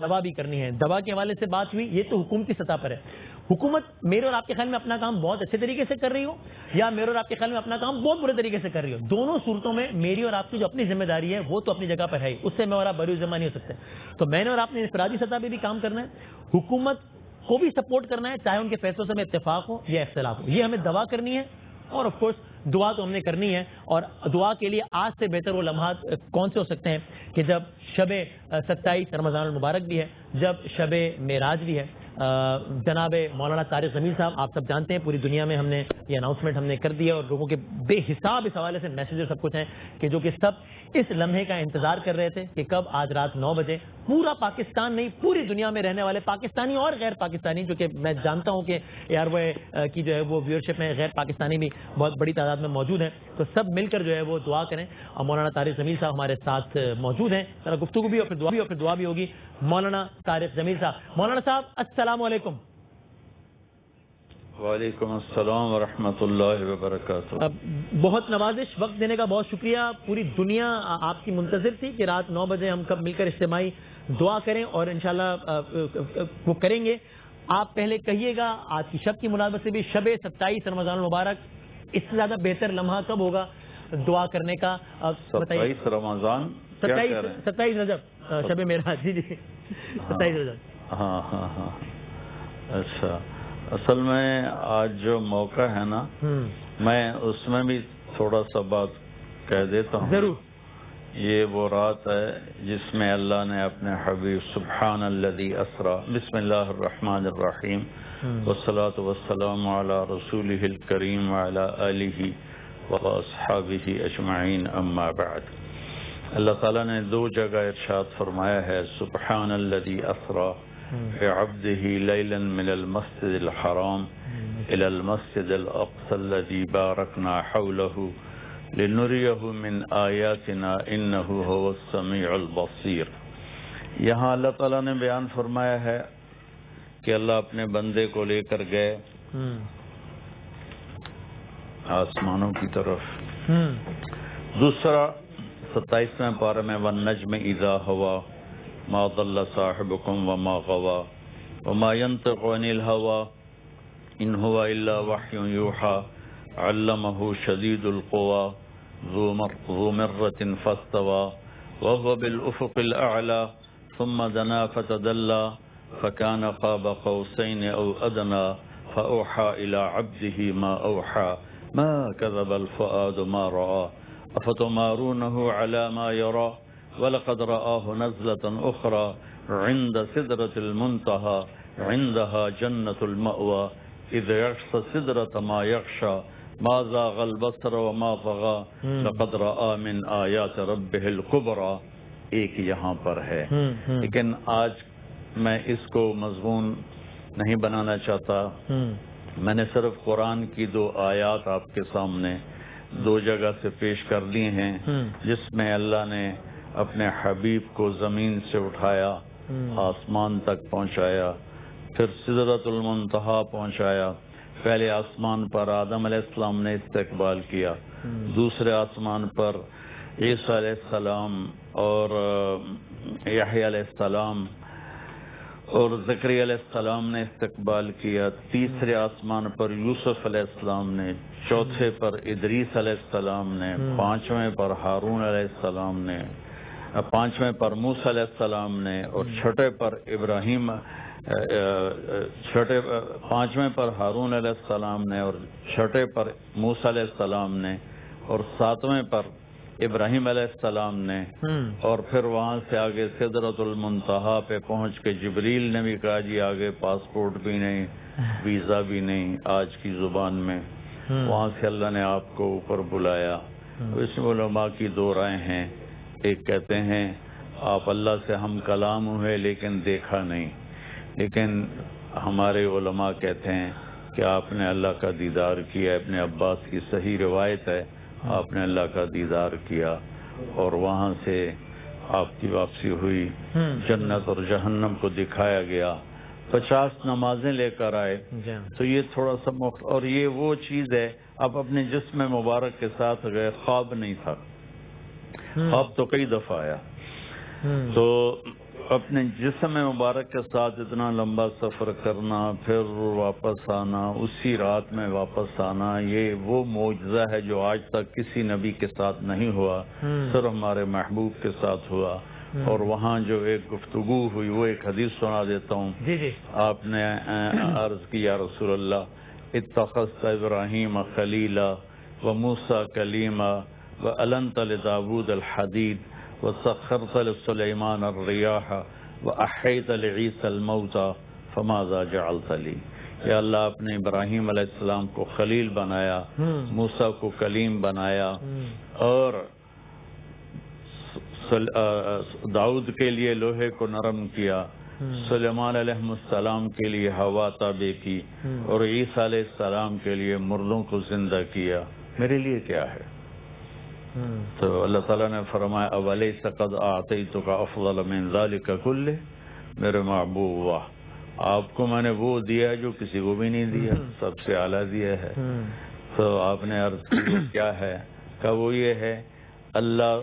دوا بھی کرنی ہے. دوا کے حوالے سے بات ہوئی, یہ تو حکومتی سطح پر ہے. حکومت میرے اور آپ کے خیال میں اپنا کام بہت اچھے طریقے سے کر رہی ہو یا میرے اور آپ کے خیال میں اپنا کام بہت برے طریقے سے کر رہی ہو, دونوں صورتوں میں میری اور آپ کی جو اپنی ذمہ داری ہے وہ تو اپنی جگہ پر ہے, اس سے میں اور آپ بری ذمہ نہیں ہو سکتے. تو میں نے اور آپ نے انفرادی سطح پہ بھی کام کرنا ہے, حکومت کو بھی سپورٹ کرنا ہے, چاہے ان کے فیصلوں سے میں اتفاق ہو یا اختلاف ہو. یہ ہمیں دعا کرنی ہے اور آف کورس دعا تو ہم نے کرنی ہے. اور دعا کے لیے آج سے بہتر وہ لمحات کون سے ہو سکتے ہیں کہ جب شب 27 رمضان المبارک بھی ہے, جب شب معراج بھی ہے. جناب مولانا طارق ضمیر صاحب, آپ سب جانتے ہیں پوری دنیا میں ہم نے یہ اناؤنسمنٹ ہم نے کر دیا اور لوگوں کے بے حساب اس حوالے سے میسیج سب کچھ ہیں کہ جو کہ سب اس لمحے کا انتظار کر رہے تھے کہ کب آج رات 9 بجے پورا پاکستان نہیں پوری دنیا میں رہنے والے پاکستانی اور غیر پاکستانی, جو کہ میں جانتا ہوں کہ ایئر وے کی جو ہے وہ ویورشپ میں غیر پاکستانی بھی بہت بڑی تعداد میں موجود ہیں, تو سب مل کر جو ہے وہ دعا کریں. اور مولانا طارق ضمیر صاحب ہمارے ساتھ موجود ہیں, ذرا گفتگو بھی اور پھر دعا بھی ہوگی. مولانا طارق ضمیر صاحب, مولانا صاحب السلام علیکم. وعلیکم السلام ورحمۃ اللہ وبرکاتہ. بہت نوازش, وقت دینے کا بہت شکریہ. پوری دنیا آپ کی منتظر تھی کہ رات 9 بجے ہم کب مل کر اجتماعی دعا کریں اور انشاءاللہ وہ کریں گے. آپ پہلے کہیے گا آج کی شب کی مناسبت سے بھی شب 27 رمضان المبارک, اس سے زیادہ بہتر لمحہ کب ہوگا دعا کرنے کا؟ 27 رمضان 27 رجب شب معراج. جی 27 رجب. ہاں اچھا, اصل میں آج جو موقع ہے نا, میں اس میں بھی تھوڑا سا بات کہہ دیتا ہوں. ضرور. یہ وہ رات ہے جس میں اللہ نے اپنے حبیب سبحان الذی اسرا بسم اللہ الرحمن الرحیم والصلاة والسلام علی رسولہ الکریم وعلی آلہ واصحابہ اجمعین, اما بعد. اللہ تعالیٰ نے 2 جگہ ارشاد فرمایا ہے سبحان الذی اسرا بعبده لیلا من المسجد الحرام الى المسجد الاقصى الذي باركنا حوله لنريه من آیاتنا انه هو السمیع البصیر. یہاں اللہ تعالیٰ نے بیان فرمایا ہے کہ اللہ اپنے بندے کو لے کر گئے آسمانوں کی طرف. دوسرا 27ویں پارہ میں والنجم اذا ہوا ما ضل صاحبكم وما غوا وما ينطق عن الهوى ان هو الا وحي يوحى علمه شديد القوى ذو مرة فاستوى وهو بالأفق الأعلى ثم دنا فتدلى فكان قاب قوسين أو أدنى فأوحى إلى عبده ما أوحى ما كذب الفؤاد ما رأى أفتمارونه على ما يرى وَلَقَدْ رَآهُ نَزْلَةً أُخْرَى عِنْدَ سِدْرَةِ الْمُنْتَهَى عِنْدَهَا جَنَّةُ الْمَأْوَى إِذْ يَغْشَى السِّدْرَةَ مَا يَغْشَى مَا زَاغَ الْبَصَرُ وَمَا طَغَى لَقَدْ رَآ مِنْ آيَاتِ رَبِّهِ الْكُبْرَى. ایک یہاں پر ہے, لیکن آج میں اس کو مضمون نہیں بنانا چاہتا. میں نے صرف قرآن کی 2 آیات آپ کے سامنے 2 جگہ سے پیش کر دی ہیں جس میں اللہ نے اپنے حبیب کو زمین سے اٹھایا, آسمان تک پہنچایا, پھر سدرۃ المنتہا پہنچایا. پہلے آسمان پر آدم علیہ السلام نے استقبال کیا, دوسرے آسمان پر عیسیٰ علیہ السلام اور یحییٰ علیہ السلام اور زکریا علیہ السلام نے استقبال کیا, تیسرے آسمان پر یوسف علیہ السلام نے, چوتھے پر ادریس علیہ السلام نے, پانچویں پر ہارون علیہ السلام نے, پانچویں پر موسیٰ علیہ السلام نے, اور چھٹے پر ابراہیم, پانچویں پر ہارون علیہ السلام نے, اور چھٹے پر موسیٰ علیہ السلام نے, اور ساتویں پر ابراہیم علیہ السلام نے, اور پھر وہاں سے آگے سدرۃ المنتہا پہ پہنچ کے جبریل نے بھی کہا جی آگے پاسپورٹ بھی نہیں, ویزا بھی نہیں آج کی زبان میں. وہاں سے اللہ نے آپ کو اوپر بلایا. اس میں علماء کی 2 رائے ہیں. ایک کہتے ہیں آپ اللہ سے ہم کلام ہوئے لیکن دیکھا نہیں, لیکن ہمارے علماء کہتے ہیں کہ آپ نے اللہ کا دیدار کیا. ابن عباس کی صحیح روایت ہے, آپ نے اللہ کا دیدار کیا اور وہاں سے آپ کی واپسی ہوئی, جنت اور جہنم کو دکھایا گیا, 50 نمازیں لے کر آئے. تو یہ تھوڑا سا اور یہ وہ چیز ہے, آپ اپنے جسم مبارک کے ساتھ گئے, خواب نہیں تھا, خواب تو کئی دفعہ آیا. تو اپنے جسم مبارک کے ساتھ اتنا لمبا سفر کرنا، پھر واپس آنا، اسی رات میں واپس آنا، یہ وہ معجزہ ہے جو آج تک کسی نبی کے ساتھ نہیں ہوا، صرف ہمارے محبوب کے ساتھ ہوا۔ اور وہاں جو ایک گفتگو ہوئی، وہ ایک حدیث سنا دیتا ہوں۔ آپ نے عرض کی یا رسول اللہ اتخذت ابراہیم خلیلا وموسیٰ کلیما وَأَلَنْتَ لِدَاوُودَ الْحَدِيدَ وَسَخَّرْتَ لِسُلَيْمَانَ الرِّيَاحَ وَأَحْيَيْتَ لِعِيسَى الْمَوْتَى فَمَاذَا جَعَلْتَ لِي۔ یا اللہ، آپ نے ابراہیم علیہ السلام کو خلیل بنایا، موسیٰ کو کلیم بنایا، اور داؤد کے لیے لوہے کو نرم کیا، سلیمان علیہ السلام کے لیے ہوا تابع کی، اور عیسیٰ علیہ السلام کے لیے مردوں کو زندہ کیا، میرے لیے کیا ہے؟ تو اللہ تعالیٰ نے فرمایا اولیس قد اعطیتک افضل من ذلک کلہ، میرے محبوب، واہ، آپ کو میں نے وہ دیا جو کسی کو بھی نہیں دیا، سب سے اعلیٰ دیا ہے۔ تو آپ نے عرض کی کیا ہے؟ کہ وہ یہ ہے اللہ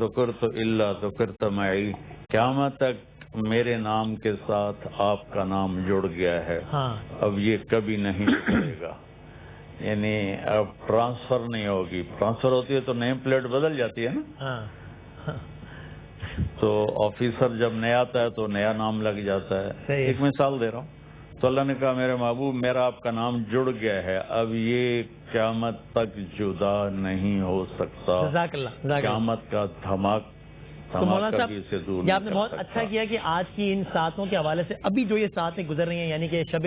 ذکرت الا ذکرت معی، قیامت تک میرے نام کے ساتھ آپ کا نام جڑ گیا ہے، اب یہ کبھی نہیں جڑے گا، یعنی اب ٹرانسفر نہیں ہوگی۔ ٹرانسفر ہوتی ہے تو نیم پلیٹ بدل جاتی ہے نا، تو آفیسر جب نیا آتا ہے تو نیا نام لگ جاتا ہے۔ ایک مثال دے رہا ہوں، تو اللہ نے کہا میرے محبوب میرا آپ کا نام جڑ گیا ہے، اب یہ قیامت تک جدا نہیں ہو سکتا، قیامت کا تو مولانا صاحب یہ آپ نے بہت اچھا کیا کہ آج کی ان ساتوں کے حوالے سے ابھی جو یہ ساتیں گزر رہی ہیں، یعنی کہ شب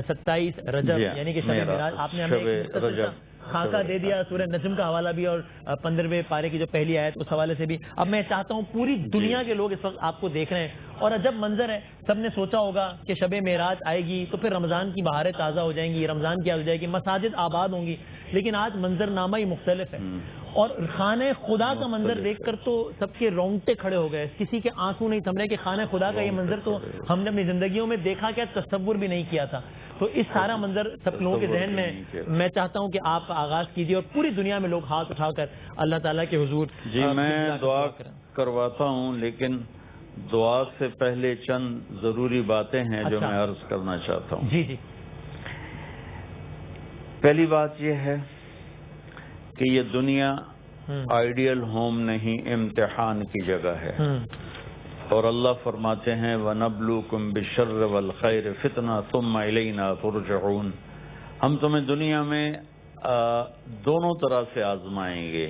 27 رجب، یعنی کہ شب معراج، آپ نے ہمیں خاکہ دے دیا، سورہ نجم کا حوالہ بھی، اور 15ویں پارے کی جو پہلی آیت اس حوالے سے بھی۔ اب میں چاہتا ہوں پوری دنیا کے لوگ اس وقت آپ کو دیکھ رہے ہیں، اور عجب منظر ہے، سب نے سوچا ہوگا کہ شب معراج آئے گی تو پھر رمضان کی بہاریں تازہ ہو جائیں گی، رمضان کی آ جائے گی، مساجد آباد ہوں گی، لیکن آج منظر نامہ ہی مختلف ہے، اور خانہ خدا کا منظر دیکھ کر تو سب کے رونگٹے کھڑے ہو گئے، کسی کے آنسو نہیں تھم رہے کہ خانہ خدا کا یہ منظر تو ہم نے اپنی زندگیوں میں دیکھا کیا، تصور بھی نہیں کیا تھا۔ تو اس سارا منظر سب لوگوں کے ذہن میں چاہتا ہوں کہ آپ آغاز کیجیے اور پوری دنیا میں لوگ ہاتھ اٹھا کر اللہ تعالیٰ کے حضور۔ جی میں دعا کرواتا ہوں، لیکن دعا سے پہلے چند ضروری باتیں ہیں جو میں عرض کرنا چاہتا ہوں۔ جی جی، پہلی بات یہ ہے کہ یہ دنیا آئیڈیل ہوم نہیں، امتحان کی جگہ ہے، اور اللہ فرماتے ہیں وَنَبْلُوكُمْ بِالشَّرِّ وَالْخَيْرِ فِتْنَةً ثُمَّ إِلَيْنَا تُرْجَعُونَ، ہم تمہیں دنیا میں دونوں طرح سے آزمائیں گے،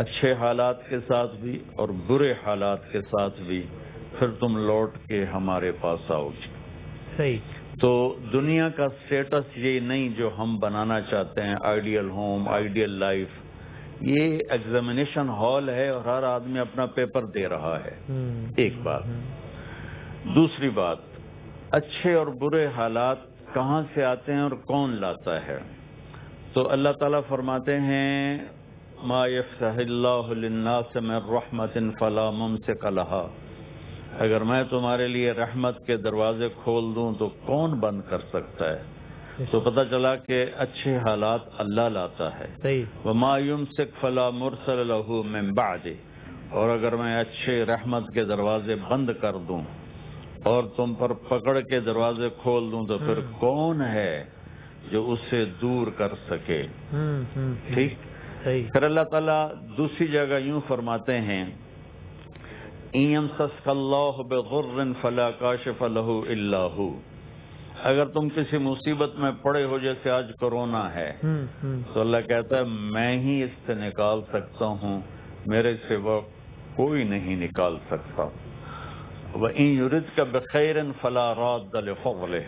اچھے حالات کے ساتھ بھی اور برے حالات کے ساتھ بھی، پھر تم لوٹ کے ہمارے پاس آؤ گے۔ صحیح۔ تو دنیا کا سٹیٹس یہ نہیں جو ہم بنانا چاہتے ہیں، آئیڈیل ہوم، آئیڈیل لائف، یہ ایگزامینیشن ہال ہے اور ہر آدمی اپنا پیپر دے رہا ہے، ایک بات۔ دوسری بات، اچھے اور برے حالات کہاں سے آتے ہیں اور کون لاتا ہے؟ تو اللہ تعالیٰ فرماتے ہیں ما یفتح اللہ للناس من رحمت فلا ممسک لها، اگر میں تمہارے لیے رحمت کے دروازے کھول دوں تو کون بند کر سکتا ہے؟ تو پتہ چلا کہ اچھے حالات اللہ لاتا ہے۔ وما یمسک فلا مرسل له من بعد، اور اگر میں اچھے رحمت کے دروازے بند کر دوں اور تم پر پکڑ کے دروازے کھول دوں تو پھر کون ہے جو اسے دور کر سکے؟ ٹھیک۔ پھر اللہ تعالیٰ دوسری جگہ یوں فرماتے ہیں ان یمسسک اللہ بضر فلا کاشف له الا هو، اگر تم کسی مصیبت میں پڑے ہو جیسے آج کرونا ہے تو اللہ کہتا ہے میں ہی اس سے نکال سکتا ہوں، میرے سوا کوئی نہیں نکال سکتا۔ وَإِن يُرِدْكَ بِخَيْرٍ فَلَا رَادَّ لِفَضْلِهِ،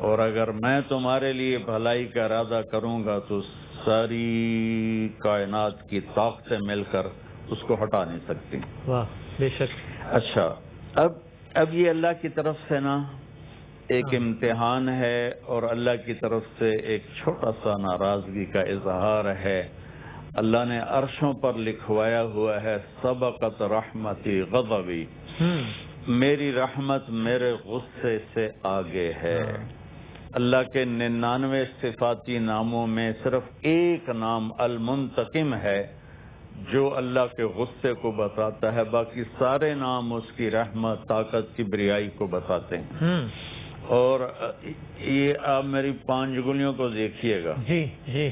اور اگر میں تمہارے لیے بھلائی کا ارادہ کروں گا تو ساری کائنات کی طاقتیں مل کر اس کو ہٹا نہیں سکتی۔ واہ، بے شک۔ اچھا، اب یہ اللہ کی طرف سے نا ایک امتحان ہے، اور اللہ کی طرف سے ایک چھوٹا سا ناراضگی کا اظہار ہے۔ اللہ نے عرشوں پر لکھوایا ہوا ہے سبقت رحمتی غضبی، میری رحمت میرے غصے سے آگے ہے۔ اللہ کے 99 صفاتی ناموں میں صرف ایک نام المنتقم ہے، جو اللہ کے غصے کو بتاتا ہے، باقی سارے نام اس کی رحمت، طاقت، کبریائی کو بتاتے ہیں۔ اور یہ آپ میری 5 انگلیوں کو دیکھیے گا، جی جی،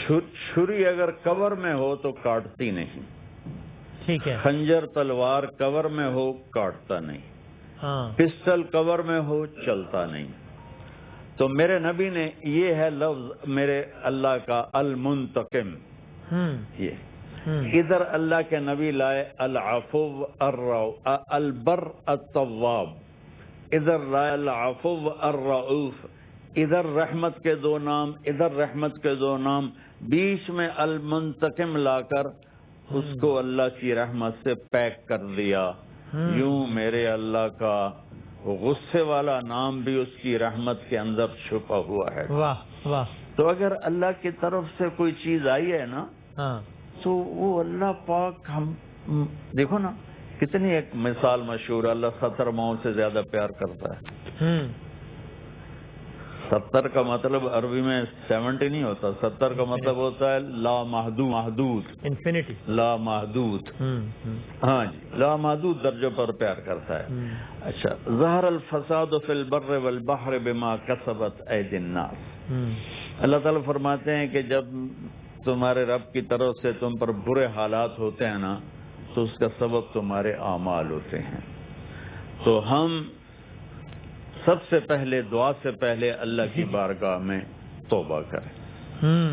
چھری اگر کور میں ہو تو کاٹتی نہیں، ٹھیک ہے، خنجر تلوار کور میں ہو کاٹتا نہیں، ہاں، پسٹل کور میں ہو چلتا نہیں۔ تو میرے نبی نے یہ ہے لفظ میرے اللہ کا المنتقم، یہ ادھر اللہ کے نبی لائے العفو البر التواب، ادھر لائے العفو الرؤوف، ادھر رحمت کے 2 نام، ادھر رحمت کے 2 نام، بیچ میں المنتقم لا کر اس کو اللہ کی رحمت سے پیک کر دیا۔ یوں میرے اللہ کا غصے والا نام بھی اس کی رحمت کے اندر چھپا ہوا ہے۔ واہ واہ، تو اگر اللہ کی طرف سے کوئی چیز آئی ہے نا، تو وہ اللہ پاک، ہم دیکھو نا کتنی ایک مثال مشہور ہے، اللہ 70 ماؤں سے زیادہ پیار کرتا ہے۔ 70 کا مطلب عربی میں 70 نہیں ہوتا، 70 کا مطلب ہوتا ہے لا محدود، انفینٹی، لا محدود، ہاں جی، لا محدود درجوں پر پیار کرتا ہے۔ اچھا، ظہر الفساد فی البر والبحر بما کسبت ایدی الناس، اللہ تعالیٰ فرماتے ہیں کہ جب تمہارے رب کی طرف سے تم پر برے حالات ہوتے ہیں نا، تو اس کا سبب تمہارے اعمال ہوتے ہیں۔ تو ہم سب سے پہلے، دعا سے پہلے اللہ کی بارگاہ میں توبہ کریں،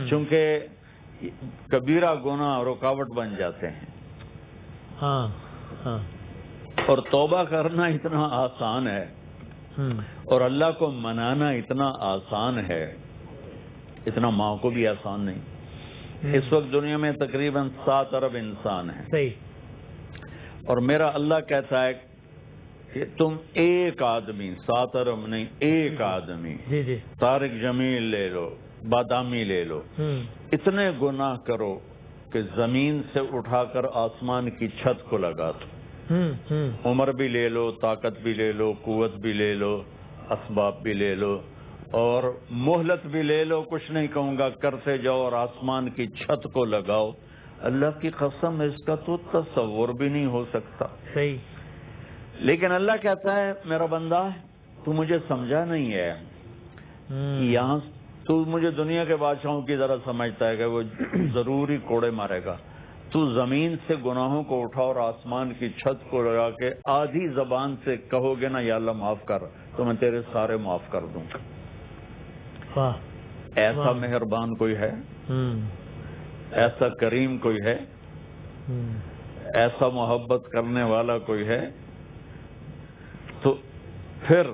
چونکہ کبیرہ گناہ رکاوٹ بن جاتے ہیں۔ اور توبہ کرنا اتنا آسان ہے اور اللہ کو منانا اتنا آسان ہے، اتنا ماں کو بھی آسان نہیں۔ اس وقت دنیا میں تقریباً 7 ارب انسان ہیں، اور میرا اللہ کہتا ہے کہ تم ایک آدمی، 7 ارب نہیں، ایک آدمی، طارق جمیل لے لو، بادامی لے لو، اتنے گناہ کرو کہ زمین سے اٹھا کر آسمان کی چھت کو لگا دو۔ عمر بھی لے لو، طاقت بھی لے لو، قوت بھی لے لو، اسباب بھی لے لو، اور مہلت بھی لے لو، کچھ نہیں کہوں گا، کرتے جاؤ اور آسمان کی چھت کو لگاؤ، اللہ کی قسم اس کا تو تصور بھی نہیں ہو سکتا۔ صحیح۔ لیکن اللہ کہتا ہے میرا بندہ تو مجھے سمجھا نہیں ہے، یہاں تو مجھے دنیا کے بادشاہوں کی طرح سمجھتا ہے کہ وہ ضروری کوڑے مارے گا، تو زمین سے گناہوں کو اٹھا اور آسمان کی چھت کو لگا کے آدھی زبان سے کہو گے نا یا اللہ معاف کر، تو میں تیرے سارے معاف کر دوں۔ ایسا مہربان کوئی ہے؟ ایسا کریم کوئی ہے؟ ایسا محبت کرنے والا کوئی ہے؟ تو پھر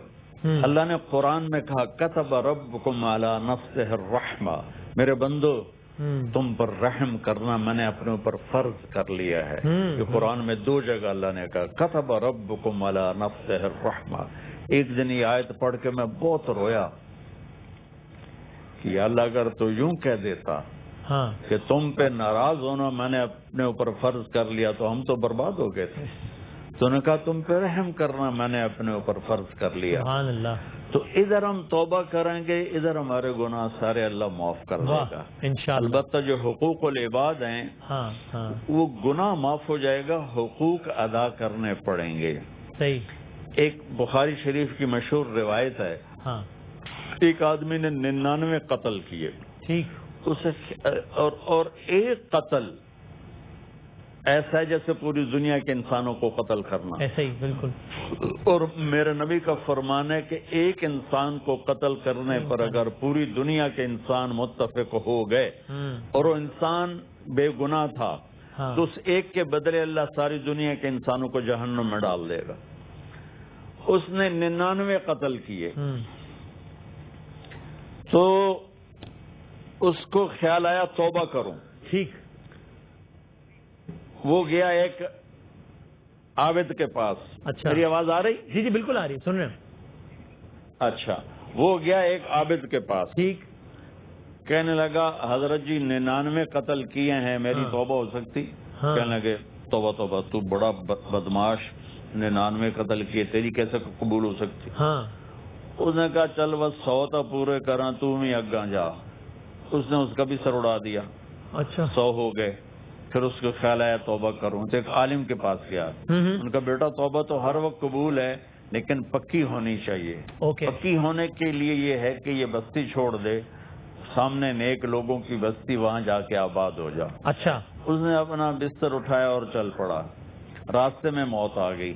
اللہ نے قرآن میں کہا کتب ربکم علی نفسہ الرحمہ، میرے بندو تم پر رحم کرنا میں نے اپنے اوپر فرض کر لیا ہے۔ یہ قرآن میں 2 جگہ اللہ نے کہا کتب ربکم علی نفسہ الرحمہ۔ ایک دن یہ آیت پڑھ کے میں بہت رویا کہ اللہ اگر تو یوں کہہ دیتا کہ تم پہ ناراض ہونا میں نے اپنے اوپر فرض کر لیا تو ہم تو برباد ہو گئے تھے۔ تو نے کہا تم پہ رحم کرنا میں نے اپنے اوپر فرض کر لیا۔ سبحان اللہ۔ تو ادھر ہم توبہ کریں گے، ادھر ہمارے گناہ سارے اللہ معاف کر دے گا انشاءاللہ۔ البتہ جو حقوق العباد ہیں وہ گناہ معاف ہو جائے گا، حقوق ادا کرنے پڑیں گے۔ صحیح۔ ایک بخاری شریف کی مشہور روایت ہے، ایک آدمی نے 99 قتل کیے، ٹھیک، اور ایک قتل ایسا ہے جیسے پوری دنیا کے انسانوں کو قتل کرنا، ایسا ہی بالکل۔ اور میرے نبی کا فرمان ہے کہ ایک انسان کو قتل کرنے پر اگر پوری دنیا کے انسان متفق ہو گئے اور وہ انسان بے گناہ تھا تو اس ایک کے بدلے اللہ ساری دنیا کے انسانوں کو جہنم میں ڈال دے گا۔ اس نے 99 قتل کیے، تو اس کو خیال آیا توبہ کروں، ٹھیک، وہ گیا ایک عابد کے پاس۔ اچھا، میری آواز آ رہی؟ جی جی بالکل آ رہی، سن رہے ہیں۔ اچھا، وہ گیا ایک عابد کے پاس، ٹھیک، کہنے لگا حضرت جی 99 قتل کیے ہیں، میری توبہ ہو سکتی؟ کہنے لگے توبہ توبہ، تو بڑا بدماش، 99 قتل کیے، تیری کیسے قبول ہو سکتی؟ اس نے کہا چل بس 100 تا پورے کراں، تو ہی اگاں جا۔ اس نے اس کا بھی سر اڑا دیا۔ اچھا، 100 ہو گئے، پھر اس کو خیال آیا توبہ کروں، تو ایک عالم کے پاس گیا، ان کا بیٹا توبہ تو ہر وقت قبول ہے لیکن پکی ہونی چاہیے، پکی ہونے کے لیے یہ ہے کہ یہ بستی چھوڑ دے، سامنے نیک لوگوں کی بستی، وہاں جا کے آباد ہو جا۔ اچھا، اس نے اپنا بستر اٹھایا اور چل پڑا، راستے میں موت آ گئی۔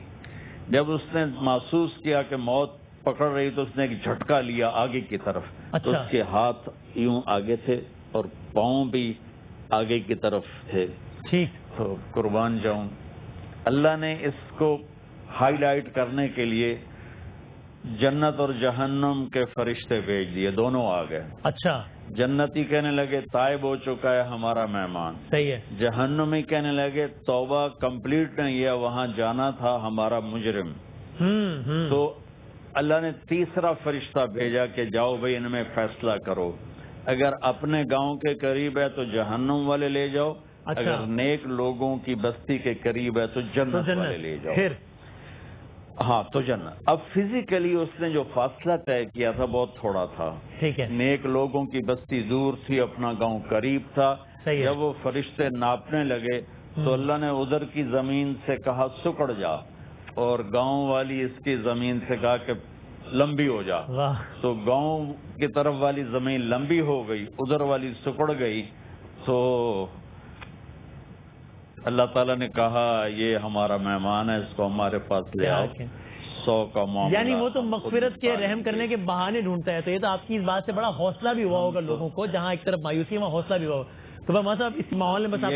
جب اس نے محسوس کیا کہ موت پکڑ رہی تو اس نے ایک جھٹکا لیا آگے کی طرف، تو اس کے ہاتھ یوں آگے تھے اور پاؤں بھی آگے کی طرف تھے۔ ٹھیک، تو قربان جاؤں، اللہ نے اس کو ہائی لائٹ کرنے کے لیے جنت اور جہنم کے فرشتے بھیج دیے، دونوں آ گئے۔ اچھا، جنتی کہنے لگے طائب ہو چکا ہے ہمارا مہمان، صحیح ہے، جہنمی کہنے لگے توبہ کمپلیٹ نہیں ہے، وہاں جانا تھا ہمارا مجرم۔ تو اللہ نے تیسرا فرشتہ بھیجا کہ جاؤ بھائی ان میں فیصلہ کرو، اگر اپنے گاؤں کے قریب ہے تو جہنم والے لے جاؤ، اگر نیک لوگوں کی بستی کے قریب ہے تو جنت والے لے جاؤ۔ ہاں تو جنت۔ اب فزیکلی اس نے جو فاصلہ طے کیا تھا بہت تھوڑا تھا، ٹھیک ہے، نیک لوگوں کی بستی دور تھی، اپنا گاؤں قریب تھا۔ جب وہ فرشتے ناپنے لگے تو اللہ نے ادھر کی زمین سے کہا سکڑ جا، اور گاؤں والی اس کی زمین سے کہا کہ لمبی ہو جا۔ تو گاؤں کی طرف والی زمین لمبی ہو گئی، ادھر والی سکڑ گئی۔ تو اللہ تعالیٰ نے کہا یہ ہمارا مہمان ہے، اس کو ہمارے پاس لے آؤ۔ 100 کا معاملہ، یعنی وہ تو مغفرت کے رحم کرنے کے بہانے ڈھونڈتا ہے، تو یہ تو آپ کی اس بات سے بڑا حوصلہ بھی ہوا ہوگا لوگوں کو، جہاں ایک طرف مایوسی وہاں حوصلہ بھی ہوا ہوگا۔ تو بس صاحب اس ماحول میں بس آپ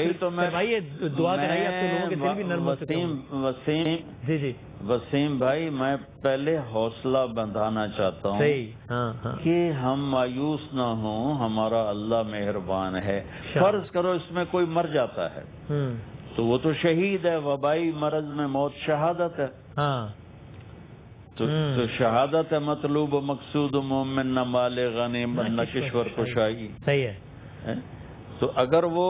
بھائی دعا کرائیے، آپ کے لوگوں کے دل بھی نرم ہو سکتے ہیں۔ جی جی وسیم بھائی، میں پہلے حوصلہ بندھانا چاہتا ہوں کہ ہم مایوس نہ ہوں، ہمارا اللہ مہربان ہے۔ فرض کرو اس میں کوئی مر جاتا ہے تو وہ تو شہید ہے، وبائی مرض میں موت شہادت ہے، تو شہادت ہے مطلوب و مقصود مومن، نہ مال غنیمت نہ کشور کشائی۔ صحیح ہے، تو اگر وہ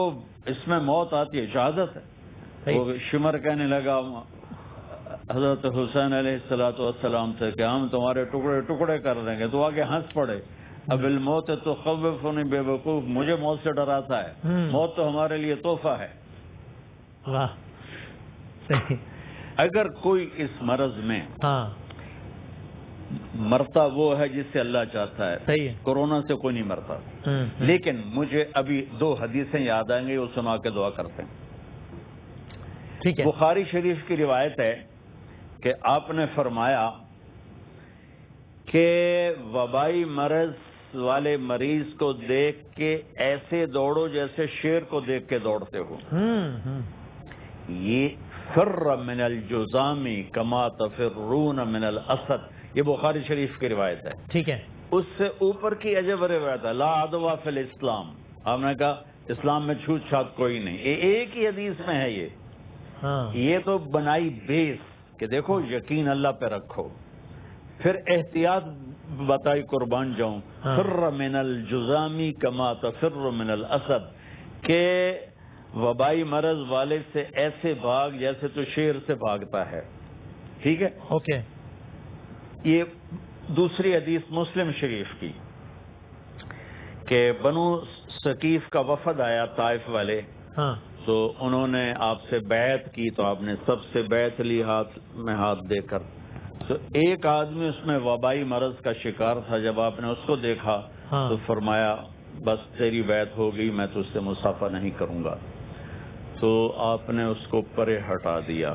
اس میں موت آتی ہے شہادت ہے۔ وہ شمر کہنے لگا حضرت حسین علیہ السلام سے کہ ہم تمہارے ٹکڑے ٹکڑے کر دیں گے، تو آگے ہنس پڑے، اب الموت تو خوفنی بے وقوف، مجھے موت سے ڈراتا ہے، موت تو ہمارے لیے تحفہ ہے۔ اگر کوئی اس مرض میں مرتا وہ ہے جس سے اللہ چاہتا ہے، کورونا سے کوئی نہیں مرتا، لیکن مجھے ابھی 2 حدیثیں یاد آئیں گے، وہ سنا کے دعا کرتے ہیں۔ بخاری شریف کی روایت ہے کہ آپ نے فرمایا کہ وبائی مرض والے مریض کو دیکھ کے ایسے دوڑو جیسے شیر کو دیکھ کے دوڑتے ہو۔ یہ فر من الجذام کما تفرون من الاسد، یہ بخاری شریف کی روایت ہے۔ ٹھیک ہے، اس سے اوپر کی عجب روایت ہے، لا عدوہ فی الاسلام، آپ نے کہا اسلام میں چھوت چھات کوئی نہیں، ایک ہی حدیث میں ہے یہ تو بنائی بیس کہ دیکھو یقین اللہ پہ رکھو، پھر احتیاط بتائی قربان جاؤں، فر من الجذام کما تفر من الاسد، کہ وبائی مرض والے سے ایسے بھاگ جیسے تو شیر سے بھاگتا ہے۔ ٹھیک ہے، اوکے۔ یہ دوسری حدیث مسلم شریف کی کہ بنو ثقیف کا وفد آیا طائف والے، تو انہوں نے آپ سے بیعت کی، تو آپ نے سب سے بیعت لی ہاتھ میں ہاتھ دے کر۔ تو ایک آدمی اس میں وبائی مرض کا شکار تھا، جب آپ نے اس کو دیکھا تو فرمایا بس تیری بیعت ہو گئی، میں تجھ سے مصافحہ نہیں کروں گا۔ تو آپ نے اس کو پرے ہٹا دیا۔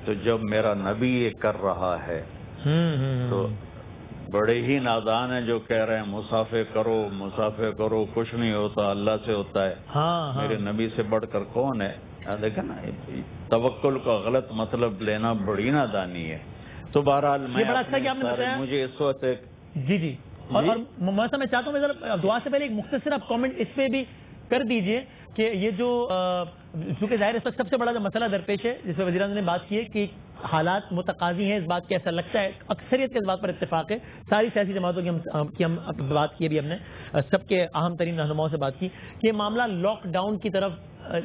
تو جب میرا نبی یہ کر رہا ہے تو بڑے ہی نادان ہیں جو کہہ رہے ہیں مصافحہ کرو مصافحہ کرو، کچھ نہیں ہوتا، اللہ سے ہوتا ہے۔ میرے نبی سے بڑھ کر کون ہے؟ دیکھا نا، توکل کا غلط مطلب لینا بڑی نادانی ہے۔ تو بہرحال مجھے اس وقت جی اور میں چاہتا ہوں ذرا دعا سے پہلے ایک مختصر آپ کامنٹ اس پہ بھی کر دیجئے کہ یہ جو چونکہ ظاہر اس وقت سب سے بڑا جو مسئلہ درپیش ہے جس پہ وزیر اعظم نے بات کی ہے کہ حالات متقاضی ہیں، اس بات کی ایسا لگتا ہے، اکثریت کے اس بات پر اتفاق ہے، ساری سیاسی جماعتوں کی ہم بات کی، ابھی ہم نے سب کے اہم ترین رہنماؤں سے بات کی کہ معاملہ لاک ڈاؤن کی طرف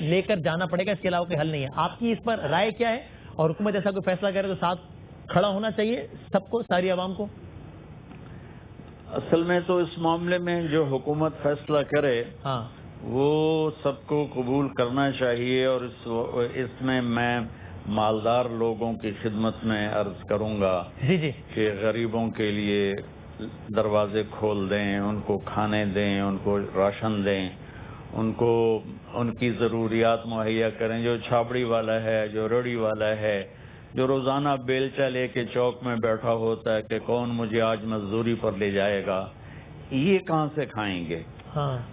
لے کر جانا پڑے گا، اس کے علاوہ کوئی حل نہیں ہے۔ آپ کی اس پر رائے کیا ہے؟ اور حکومت ایسا کوئی فیصلہ کرے تو ساتھ کھڑا ہونا چاہیے سب کو، ساری عوام کو؟ اصل میں تو اس معاملے میں جو حکومت فیصلہ کرے وہ سب کو قبول کرنا چاہیے، اور اس میں مالدار لوگوں کی خدمت میں عرض کروں گا کہ غریبوں کے لیے دروازے کھول دیں، ان کو کھانے دیں، ان کو راشن دیں، ان کو ان کی ضروریات مہیا کریں۔ جو چھاپڑی والا ہے، جو ریڑھی والا ہے، جو روزانہ بیلچا لے کے چوک میں بیٹھا ہوتا ہے کہ کون مجھے آج مزدوری پر لے جائے گا، یہ کہاں سے کھائیں گے؟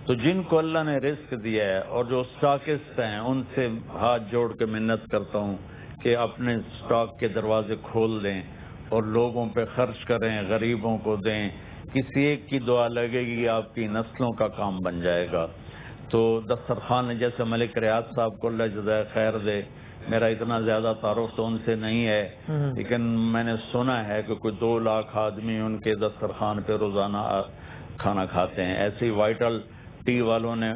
تو جن کو اللہ نے رزق دیا ہے، اور جو اسٹاکسٹ ہیں، ان سے ہاتھ جوڑ کے منت کرتا ہوں کہ اپنے اسٹاک کے دروازے کھول دیں اور لوگوں پہ خرچ کریں، غریبوں کو دیں۔ کسی ایک کی دعا لگے گی، آپ کی نسلوں کا کام بن جائے گا۔ تو دسترخوان، جیسے ملک ریاض صاحب کو اللہ جزائے خیر دے، میرا اتنا زیادہ تعارف تو ان سے نہیں ہے، لیکن میں نے سنا ہے کہ کوئی 2 لاکھ آدمی ان کے دسترخوان پہ روزانہ کھانا کھاتے ہیں۔ ایسے ہی وائٹل ٹی والوں نے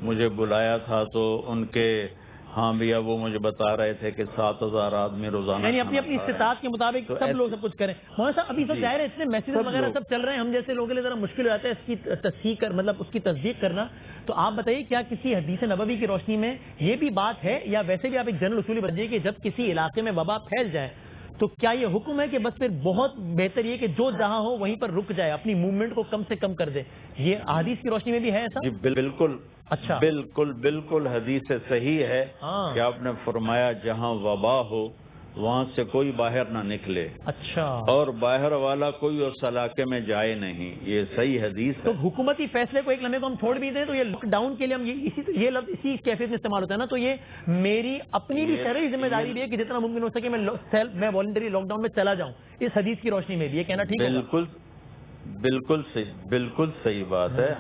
مجھے بلایا تھا، تو ان کے ہاں بھیا وہ مجھے بتا رہے تھے کہ 7,000 آدمی روزانہ، یعنی اپنی استطاعت کے مطابق سب لوگ سب کچھ کریں۔ مولانا صاحب ابھی تو ظاہر ہے اتنے میسیج وغیرہ سب چل رہے ہیں، ہم جیسے لوگوں کے لیے ذرا مشکل ہو جاتا ہے اس کی تصحیح مطلب اس کی تصدیق کرنا، تو آپ بتائیے کیا کسی حدیث نبوی کی روشنی میں یہ بھی بات ہے، یا ویسے بھی آپ ایک جنرل اصول بتائیے کہ جب کسی علاقے میں وبا پھیل جائے تو کیا یہ حکم ہے کہ بس پھر بہت بہتر یہ کہ جو جہاں ہو وہیں پر رک جائے، اپنی موومنٹ کو کم سے کم کر دے؟ یہ حدیث کی روشنی میں بھی ہے ایسا؟ جی بالکل، اچھا، بالکل حدیث صحیح ہے کہ آپ نے فرمایا جہاں وبا ہو وہاں سے کوئی باہر نہ نکلے، اچھا، اور باہر والا کوئی اس علاقے میں جائے نہیں، یہ صحیح حدیث ہے۔ تو حکومتی فیصلے کو ایک لمحے کو ہم چھوڑ بھی دیں تو یہ لاک ڈاؤن کے لیے ہم یہ لفظ اسی کیفیت میں استعمال ہوتا ہے نا، تو یہ میری اپنی بھی شرعی ذمہ داری بھی ہے کہ جتنا ممکن ہو سکے میں والنٹری لاک ڈاؤن میں چلا جاؤں، اس حدیث کی روشنی میں بھی یہ کہنا ٹھیک ہے؟ بالکل صحیح بات ہے۔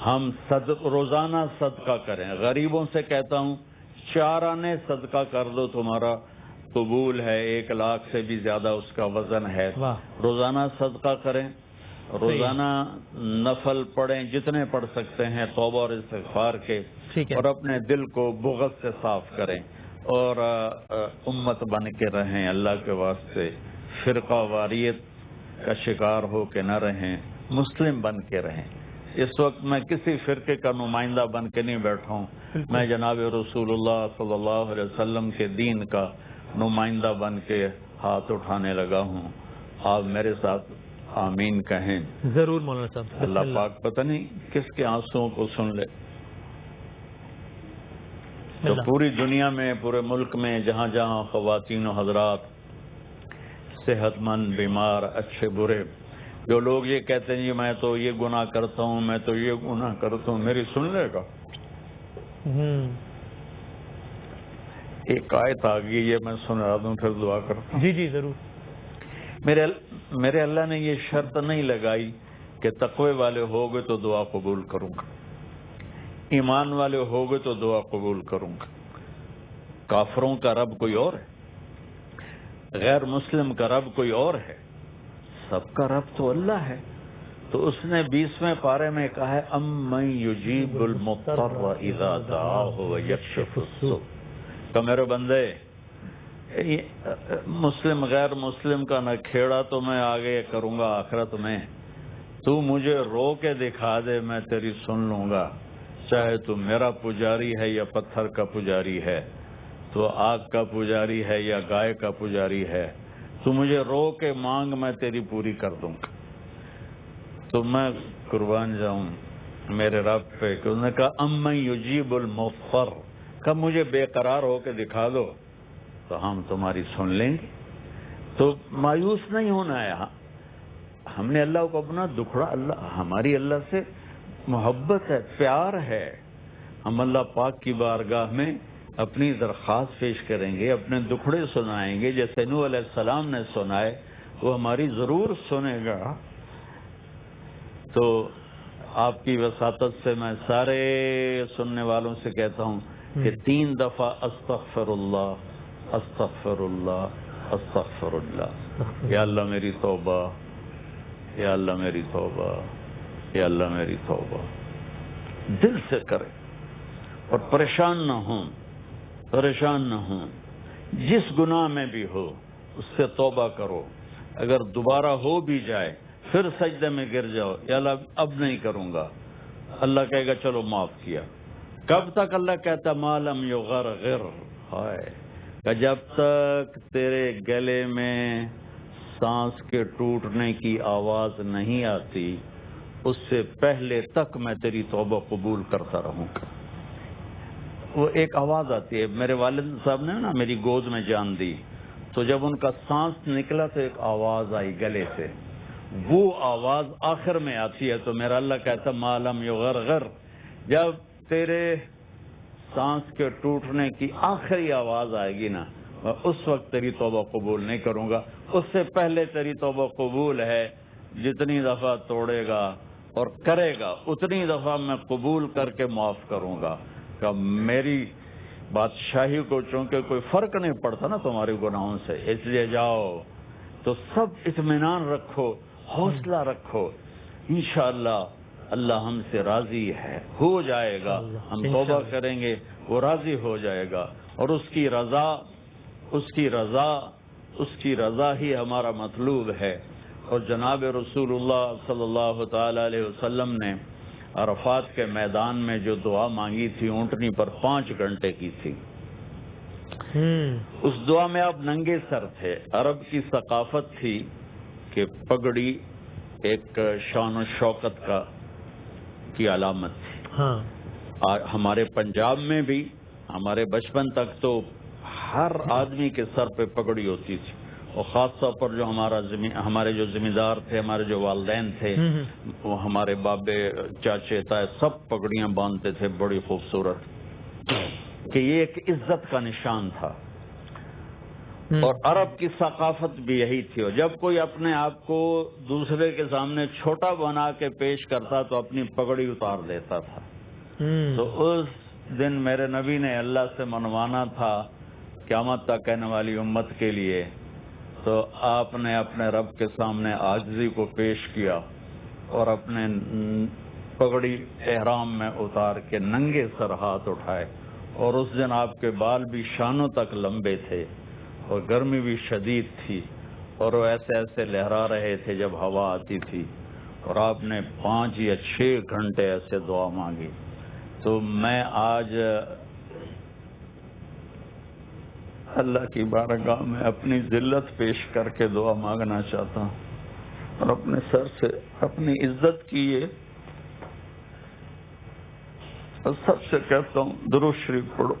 ہم روزانہ صدقہ کریں، غریبوں سے کہتا ہوں 4 آنے صدقہ کر دو، تمہارا قبول ہے، 1 لاکھ سے بھی زیادہ اس کا وزن ہے۔ روزانہ صدقہ کریں، روزانہ نفل پڑھیں جتنے پڑھ سکتے ہیں توبہ اور استغفار کے، اور اپنے دل کو بغض سے صاف کریں، اور امت بن کے رہیں، اللہ کے واسطے فرقہ واریت کا شکار ہو کے نہ رہیں، مسلم بن کے رہیں۔ اس وقت میں کسی فرقے کا نمائندہ بن کے نہیں بیٹھا ہوں، میں جناب رسول اللہ صلی اللہ علیہ وسلم کے دین کا نمائندہ بن کے ہاتھ اٹھانے لگا ہوں۔ آپ میرے ساتھ آمین کہیں ضرور مولانا صاحب۔ اللہ پاک پتہ نہیں کس کے آنسوؤں کو سن لے۔ تو پوری دنیا میں، پورے ملک میں جہاں جہاں خواتین و حضرات صحت مند، بیمار، اچھے برے، جو لوگ یہ کہتے ہیں جی میں تو یہ گناہ کرتا ہوں، میں تو یہ گناہ کرتا ہوں، میری سن لے گا؟ ایک آیت آ گئی، یہ میں سنا دوں پھر دعا کرتا ہوں۔ جی ضرور۔ میرے اللہ نے یہ شرط نہیں لگائی کہ تقوی والے ہوگے تو دعا قبول کروں گا، ایمان والے ہوگے تو دعا قبول کروں گا۔ کافروں کا رب کوئی اور ہے، غیر مسلم کا رب کوئی اور ہے، سب کا رب تو اللہ ہے۔ تو اس نے 20ویں پارے میں کہا ہے امن یجیب المضطر اذا دعاہ ویکشف السوء، کہ میرے بندے مسلم غیر مسلم کا نہ کھیڑا تو میں آگے کروں گا آخرت میں، تو مجھے رو کے دکھا دے میں تیری سن لوں گا، چاہے تو میرا پجاری ہے یا پتھر کا پجاری ہے، تو آگ کا پجاری ہے یا گائے کا پجاری ہے، تو مجھے رو کے مانگ میں تیری پوری کر دوں گا۔ تو میں قربان جاؤں میرے رب پہ کہ انہوں نے کہا امن یجیب المضطر، کہ مجھے بے قرار ہو کے دکھا دو تو ہم تمہاری سن لیں گے۔ تو مایوس نہیں ہونا ہے، ہم نے اللہ کو اپنا دکھڑا، ہماری اللہ سے محبت ہے، پیار ہے، ہم اللہ پاک کی بارگاہ میں اپنی درخواست پیش کریں گے، اپنے دکھڑے سنائیں گے، جیسے نوح علیہ السلام نے سنائے، وہ ہماری ضرور سنے گا۔ تو آپ کی وساطت سے میں سارے سننے والوں سے کہتا ہوں کہ 3 دفعہ استغفر اللہ استغفر اللہ استغفر اللہ، یا اللہ میری توبہ، یا اللہ میری توبہ، یا اللہ میری توبہ، دل سے کریں، اور پریشان نہ ہوں، پریشان نہ ہوں، جس گناہ میں بھی ہو اس سے توبہ کرو، اگر دوبارہ ہو بھی جائے پھر سجدے میں گر جاؤ، یا اللہ اب نہیں کروں گا، اللہ کہے گا چلو معاف کیا. کب تک اللہ کہتا مالم یغرغر، کہ جب تک تیرے گلے میں سانس کے ٹوٹنے کی آواز نہیں آتی اس سے پہلے تک میں تیری توبہ قبول کرتا رہوں گا. وہ ایک آواز آتی ہے. میرے والد صاحب نے نا میری گود میں جان دی تو جب ان کا سانس نکلا تو ایک آواز آئی گلے سے، وہ آواز آخر میں آتی ہے. تو میرا اللہ کہتا مالم یغرغر، جب تیرے سانس کے ٹوٹنے کی آخری آواز آئے گی نا میں اس وقت تیری توبہ قبول نہیں کروں گا. اس سے پہلے تیری توبہ قبول ہے. جتنی دفعہ توڑے گا اور کرے گا اتنی دفعہ میں قبول کر کے معاف کروں گا. کہ میری بادشاہی کو چونکہ کوئی فرق نہیں پڑتا نا تمہارے گناہوں سے، اس لیے جاؤ تو سب اطمینان رکھو، حوصلہ رکھو. انشاءاللہ اللہ ہم سے راضی ہے، ہو جائے گا. ہم توبہ کریں گے وہ راضی ہو جائے گا، اور اس کی رضا ہی ہمارا مطلوب ہے. اور جناب رسول اللہ صلی اللہ تعالی علیہ وسلم نے عرفات کے میدان میں جو دعا مانگی تھی اونٹنی پر 5 گھنٹے کی تھی. اس دعا میں آپ ننگے سر تھے. عرب کی ثقافت تھی کہ پگڑی ایک شان و شوکت کی علامت تھی. ہمارے پنجاب میں بھی ہمارے بچپن تک تو ہر آدمی کے سر پہ پگڑی ہوتی تھی، اور خاص طور پر جو ہمارے جو ذمہ دار تھے، ہمارے جو والدین تھے، وہ ہمارے بابے چاچے تائے سب پگڑیاں باندھتے تھے بڑی خوبصورت، کہ یہ ایک عزت کا نشان تھا. اور عرب کی ثقافت بھی یہی تھی. اور جب کوئی اپنے آپ کو دوسرے کے سامنے چھوٹا بنا کے پیش کرتا تو اپنی پگڑی اتار دیتا تھا. تو اس دن میرے نبی نے اللہ سے منوانا تھا قیامت تک کہنے والی امت کے لیے، تو آپ نے اپنے رب کے سامنے عاجزی کو پیش کیا اور اپنے پگڑی احرام میں اتار کے ننگے سر ہاتھ اٹھائے. اور اس دن آپ کے بال بھی شانوں تک لمبے تھے اور گرمی بھی شدید تھی، اور وہ ایسے ایسے لہرا رہے تھے جب ہوا آتی تھی. اور آپ نے 5 یا 6 گھنٹے ایسے دعا مانگی. تو میں آج اللہ کی بارگاہ میں اپنی ذلت پیش کر کے دعا مانگنا چاہتا ہوں، اور اپنے سر سے اپنی عزت کیے اور سب سے کہتا ہوں درود شریف پڑھو.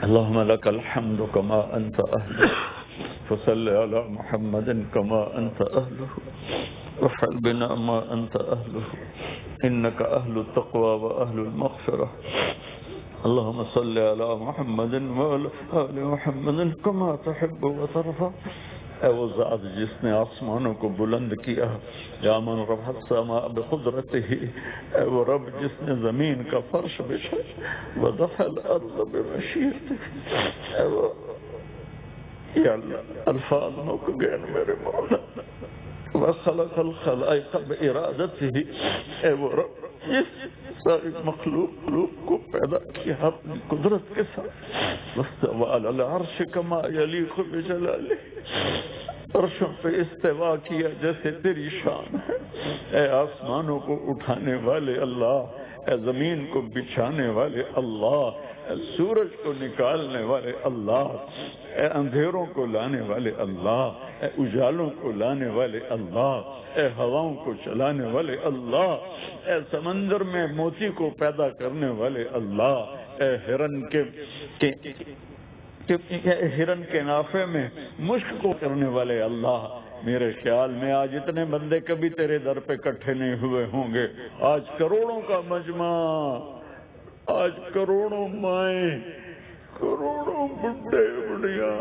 اللهم لك الحمد كما أنت أهله فصل على محمد كما أنت أهله وافعل بنا ما أنت أهله إنك أهل التقوى وأهل المغفرة. اللهم صل على محمد وعلى آل محمد كما تحب وترضى. اے وہ ذات جس نے آسمانوں کو بلند کیا، یا من رفع السماء بقدرته، اے وہ رب جس نے زمین کا فرش بچھایا، ودفع الارض بمشیئته، اے وہ یا اللہ الفاظ نک گئے میرے مولا. وخلق الخلائق بارادته، اے وہ رب جس ساری مخلوق کو پیدا کیا اپنی قدرت کے ساتھ. واستوى على العرش كما يليق بجلاله، عرشوں پہ استوا کیا جیسے تیری شان ہے. اے آسمانوں کو اٹھانے والے اللہ، اے زمین کو بچھانے والے اللہ، اے سورج کو نکالنے والے اللہ، اے اندھیروں کو لانے والے اللہ، اے اجالوں کو لانے والے اللہ، اے ہواؤں کو چلانے والے اللہ، اے سمندر میں موتی کو پیدا کرنے والے اللہ، اے ہرن کے نافے میں مشک کو کرنے والے اللہ. میرے خیال میں آج اتنے بندے کبھی تیرے در پہ اکٹھے نہیں ہوئے ہوں گے. آج کروڑوں کا مجمع، آج کروڑوں مائیں، کروڑوں بڈھے بڑھیاں،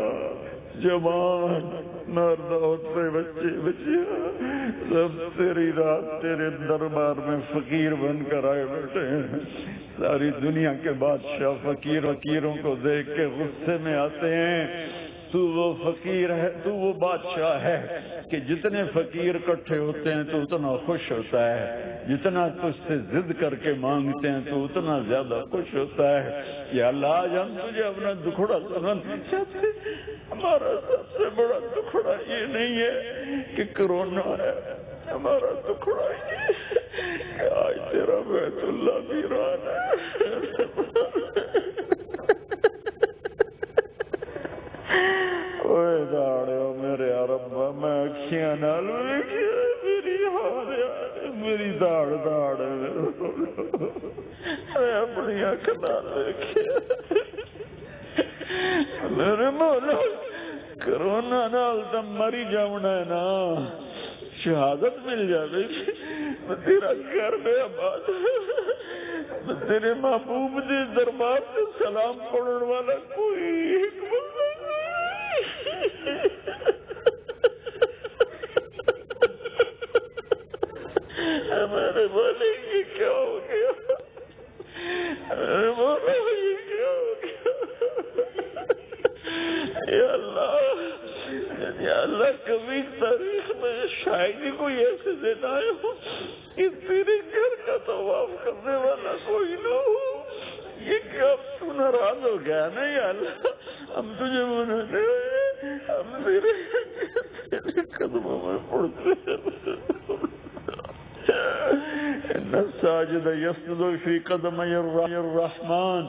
جوان، مرد عورتیں، بچے بچیاں، سب تیری رات تیرے دربار میں فقیر بن کر آئے بیٹھے ہیں. ساری دنیا کے بادشاہ فقیروں کو دیکھ کے غصے میں آتے ہیں. تو وہ فقیر ہے، تو وہ بادشاہ ہے کہ جتنے فقیر اکٹھے ہوتے ہیں تو اتنا خوش ہوتا ہے، جتنا تجھ سے ضد کر کے مانگتے ہیں تو اتنا زیادہ خوش ہوتا ہے۔ یا اللہ آج ہم تجھے اپنا دکھڑا سنانا چاہتے ہیں۔ ہمارا سب سے بڑا دکھڑا یہ نہیں ہے کہ کرونا ہے، ہمارا دکھڑا یہ ہے کہ آج تیرا بیت اللہ ویران ہے۔ اوے داڑیو میرے ربا میں اکھیاں نال ویکھیا میری حال یار، میری داڑ میں اپنی اکھ نال ویکھیا میرے مولا کرونا نال تو مری جاونا ہے نا، شہادت مل جائے میں تیرا گھر میں آباد، میں تیرے محبوب دے دربار سے سلام پڑھنے والا کوئی ایک بندہ ہمارے والے یہ کیا ہو گیا، ہمارے مولا یہ کیا ہو گیا، یا اللہ کبھی تاریخ میں شاید ہی کوئی ایسے دن آئے ہو کہ تیرے گھر کا طواف کرنے والا کوئی نہ ہو، یہ کیا اب تو ناراض ہو گیا نا یا اللہ، ہم تجھے منانے آئے، ہم تیرے قدموں میں پڑتے ہیں۔ ان الساجد یسجد فی قدمی الرحمن،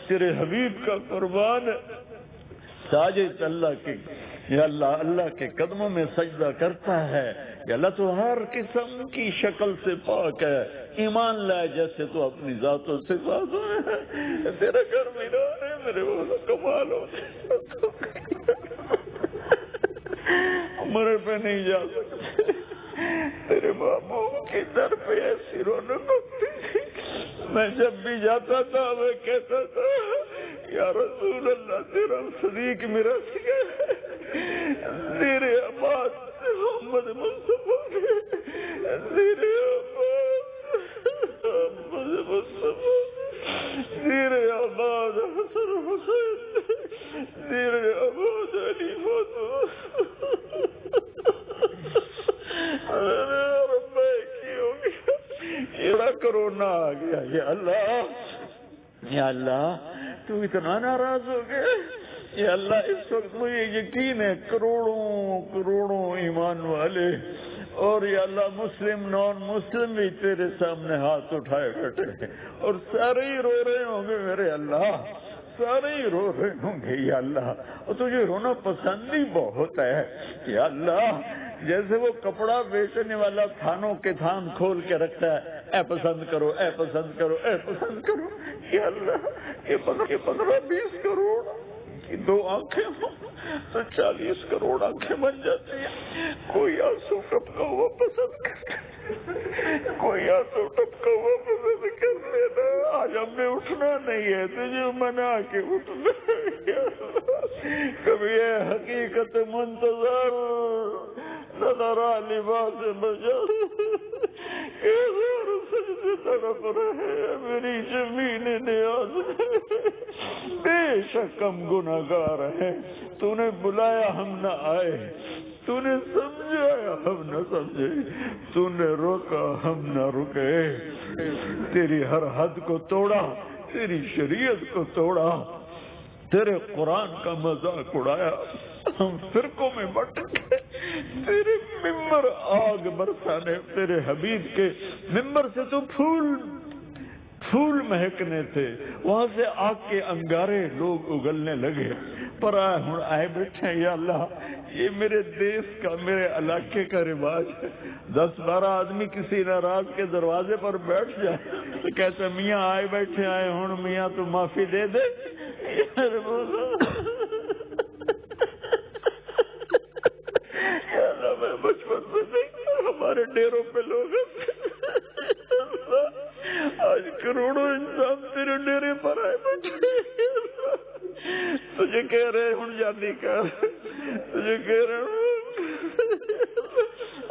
تیرے حبیب کا قربان ساجد اللہ کے، یا اللہ اللہ کے قدموں میں سجدہ کرتا ہے۔ یا اللہ تو ہر قسم کی شکل سے پاک ہے، ایمان لائے جیسے تو اپنی ذات و صفات ہے، تیرا گھر ویران ہے میرے مولا، کمال ہو عمر پہ نہیں جا سکتے، تیرے محبوب کے در پہ ایسی رونق ہوتی تھی، میں جب بھی جاتا تھا میں کہتا تھا یا رسول اللہ تیرا صدیق میرا سکے، تیرے عباد محمد مصطفیٰ تیرے عباد محمد مصطفیٰ تیرے عباد حسن حسین تیرے عباد علی فاطمہ، رب کی ہو گیا، یہ کرونا آ گیا، یا اللہ تو اتنا ناراض ہو گیا، یا اللہ اس وقت مجھے یقین ہے کروڑوں ایمان والے اور یا اللہ مسلم نان مسلم بھی تیرے سامنے ہاتھ اٹھائے بیٹھے ہیں اور سارے ہی رو رہے ہوں گے میرے اللہ، سارے ہی رو رہے ہوں گے یا اللہ، اور تجھے رونا پسند ہی بہت ہے یا اللہ، جیسے وہ کپڑا بیچنے والا تھانوں کے تھان کھول کے رکھتا ہے، اے پسند کرو اے پسند کرو اے پسند کرو، یا اللہ یہ 15-20 کروڑ کی 2 آنکھیں ہوں تو 40 کروڑ آنکھیں بن جاتی ہیں، کوئی آنسو ٹپکا ہوا پسند کر، کوئی آنسو ٹپکا ہوا پسند کر لینا، آج ہم نے اٹھنا نہیں ہے، تجھے منا کے اٹھنا ہے، کبھی ہے حقیقت منتظر نظر لباس بجر سجدے طرف رہے میری زمین نیاز بے شک ہم گناہگار ہیں، تو نے بلایا ہم نہ آئے، تو نے سمجھایا ہم نہ سمجھے، تو نے روکا ہم نہ رکے، تیری ہر حد کو توڑا، تیری شریعت کو توڑا، تیرے قرآن کا مذاق اڑایا، ہم فرقوں میں بٹ گئے، تیرے ممبر آگ برسانے، تیرے حبیب کے ممبر سے تو پھول مہکنے تھے، وہاں سے آگ کے انگارے لوگ اگلنے لگے، پر آئے بیٹھے یا اللہ، یہ میرے دیس کا میرے علاقے کا رواج ہے، 10-12 آدمی کسی ناراض کے دروازے پر بیٹھ جائے تو کہتے میاں آئے بیٹھے آئے ہوں میاں تو معافی دے دے، میں بچپن سے دیکھتا ہمارے ڈیروں پہ لوگ آج کروڑوں انسان تیرے ڈیرے پر آئے بیٹھے، تجھے کہہ رہے ہوں جاتی کر، تجھے کہہ رہے ہوں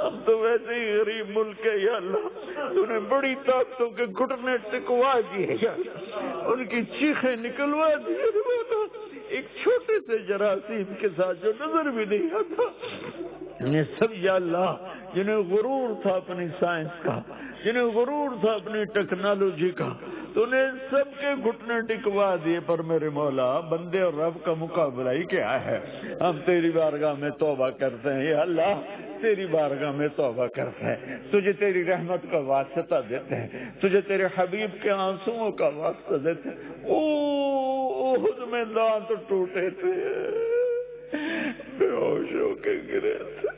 ہم تو ویسے ہی غریب ملک ہے یا اللہ، تو نے بڑی طاقتوں کے گھٹنے ٹکوا دیے یا اللہ، ان کی چیخیں نکلوا دی، ایک چھوٹے سے جراثیم کے ساتھ جو نظر بھی نہیں آتا، یہ سب یا اللہ جنہیں غرور تھا اپنی سائنس کا، جنہیں غرور تھا اپنی ٹیکنالوجی کا، تو نے سب کے گھٹنے ٹکوا دیے، پر میرے مولا بندے اور رب کا مقابلہ ہی کیا ہے؟ ہم تیری بارگاہ میں توبہ کرتے ہیں یا اللہ، تیری بارگاہ میں توبہ کرتے ہیں، تجھے تیری رحمت کا واسطہ دیتے ہیں، تجھے تیرے حبیب کے آنسوؤں کا واسطہ دیتے ہیں۔ احد میں دانت ٹوٹے تھے، بے ہوش ہو کے گرے تھے،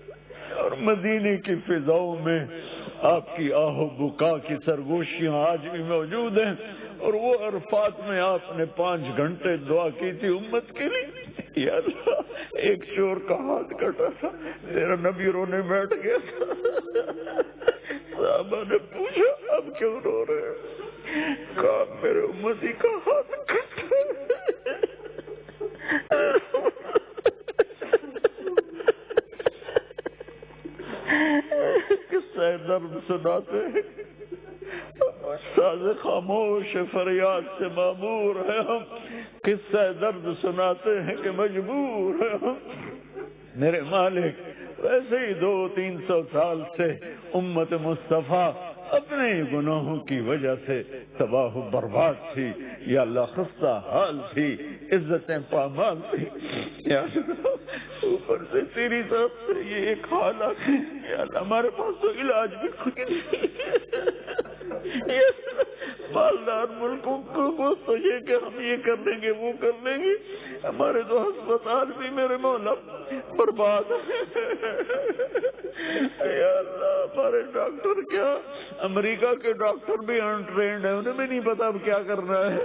اور مدینے کی فضاؤں میں آپ کی آہ و بکا کی سرگوشیاں آج بھی موجود ہیں، اور وہ عرفات میں آپ نے 5 گھنٹے دعا کی تھی امت کے لیے۔ یا اللہ، ایک چور کا ہاتھ کٹا تھا، تیرا نبی رونے بیٹھ گیا تھا، صحابہ نے پوچھا اب کیوں رو رہے ہیں؟ کہا میرے امتی کا ہاتھ کٹا۔ قصہ درد سناتے ہیں، ساز خاموش فریاد سے معمور ہے ہم، قصہ درد سناتے ہیں کہ مجبور ہے ہم۔ میرے مالک، ویسے ہی 200-300 سال سے امت مصطفیٰ اپنے ہی گناہوں کی وجہ سے تباہ و برباد تھی یا اللہ، خستہ حال تھی، عزتیں پامال تھی یا اللہ، اوپر سے تیری طرف سے یہ ایک حالات ہے یا اللہ، ہمارے پاس تو علاج بھی کوئی نہیں، مالدار ملکوں کو تو یہ کہ ہم یہ کر لیں گے وہ کر لیں گے، ہمارے تو ہسپتال بھی میرے مولا برباد یا اللہ، ہمارے ڈاکٹر کیا، امریکہ کے ڈاکٹر بھی انٹرینڈ ہیں، انہیں بھی نہیں پتا اب کیا کرنا ہے،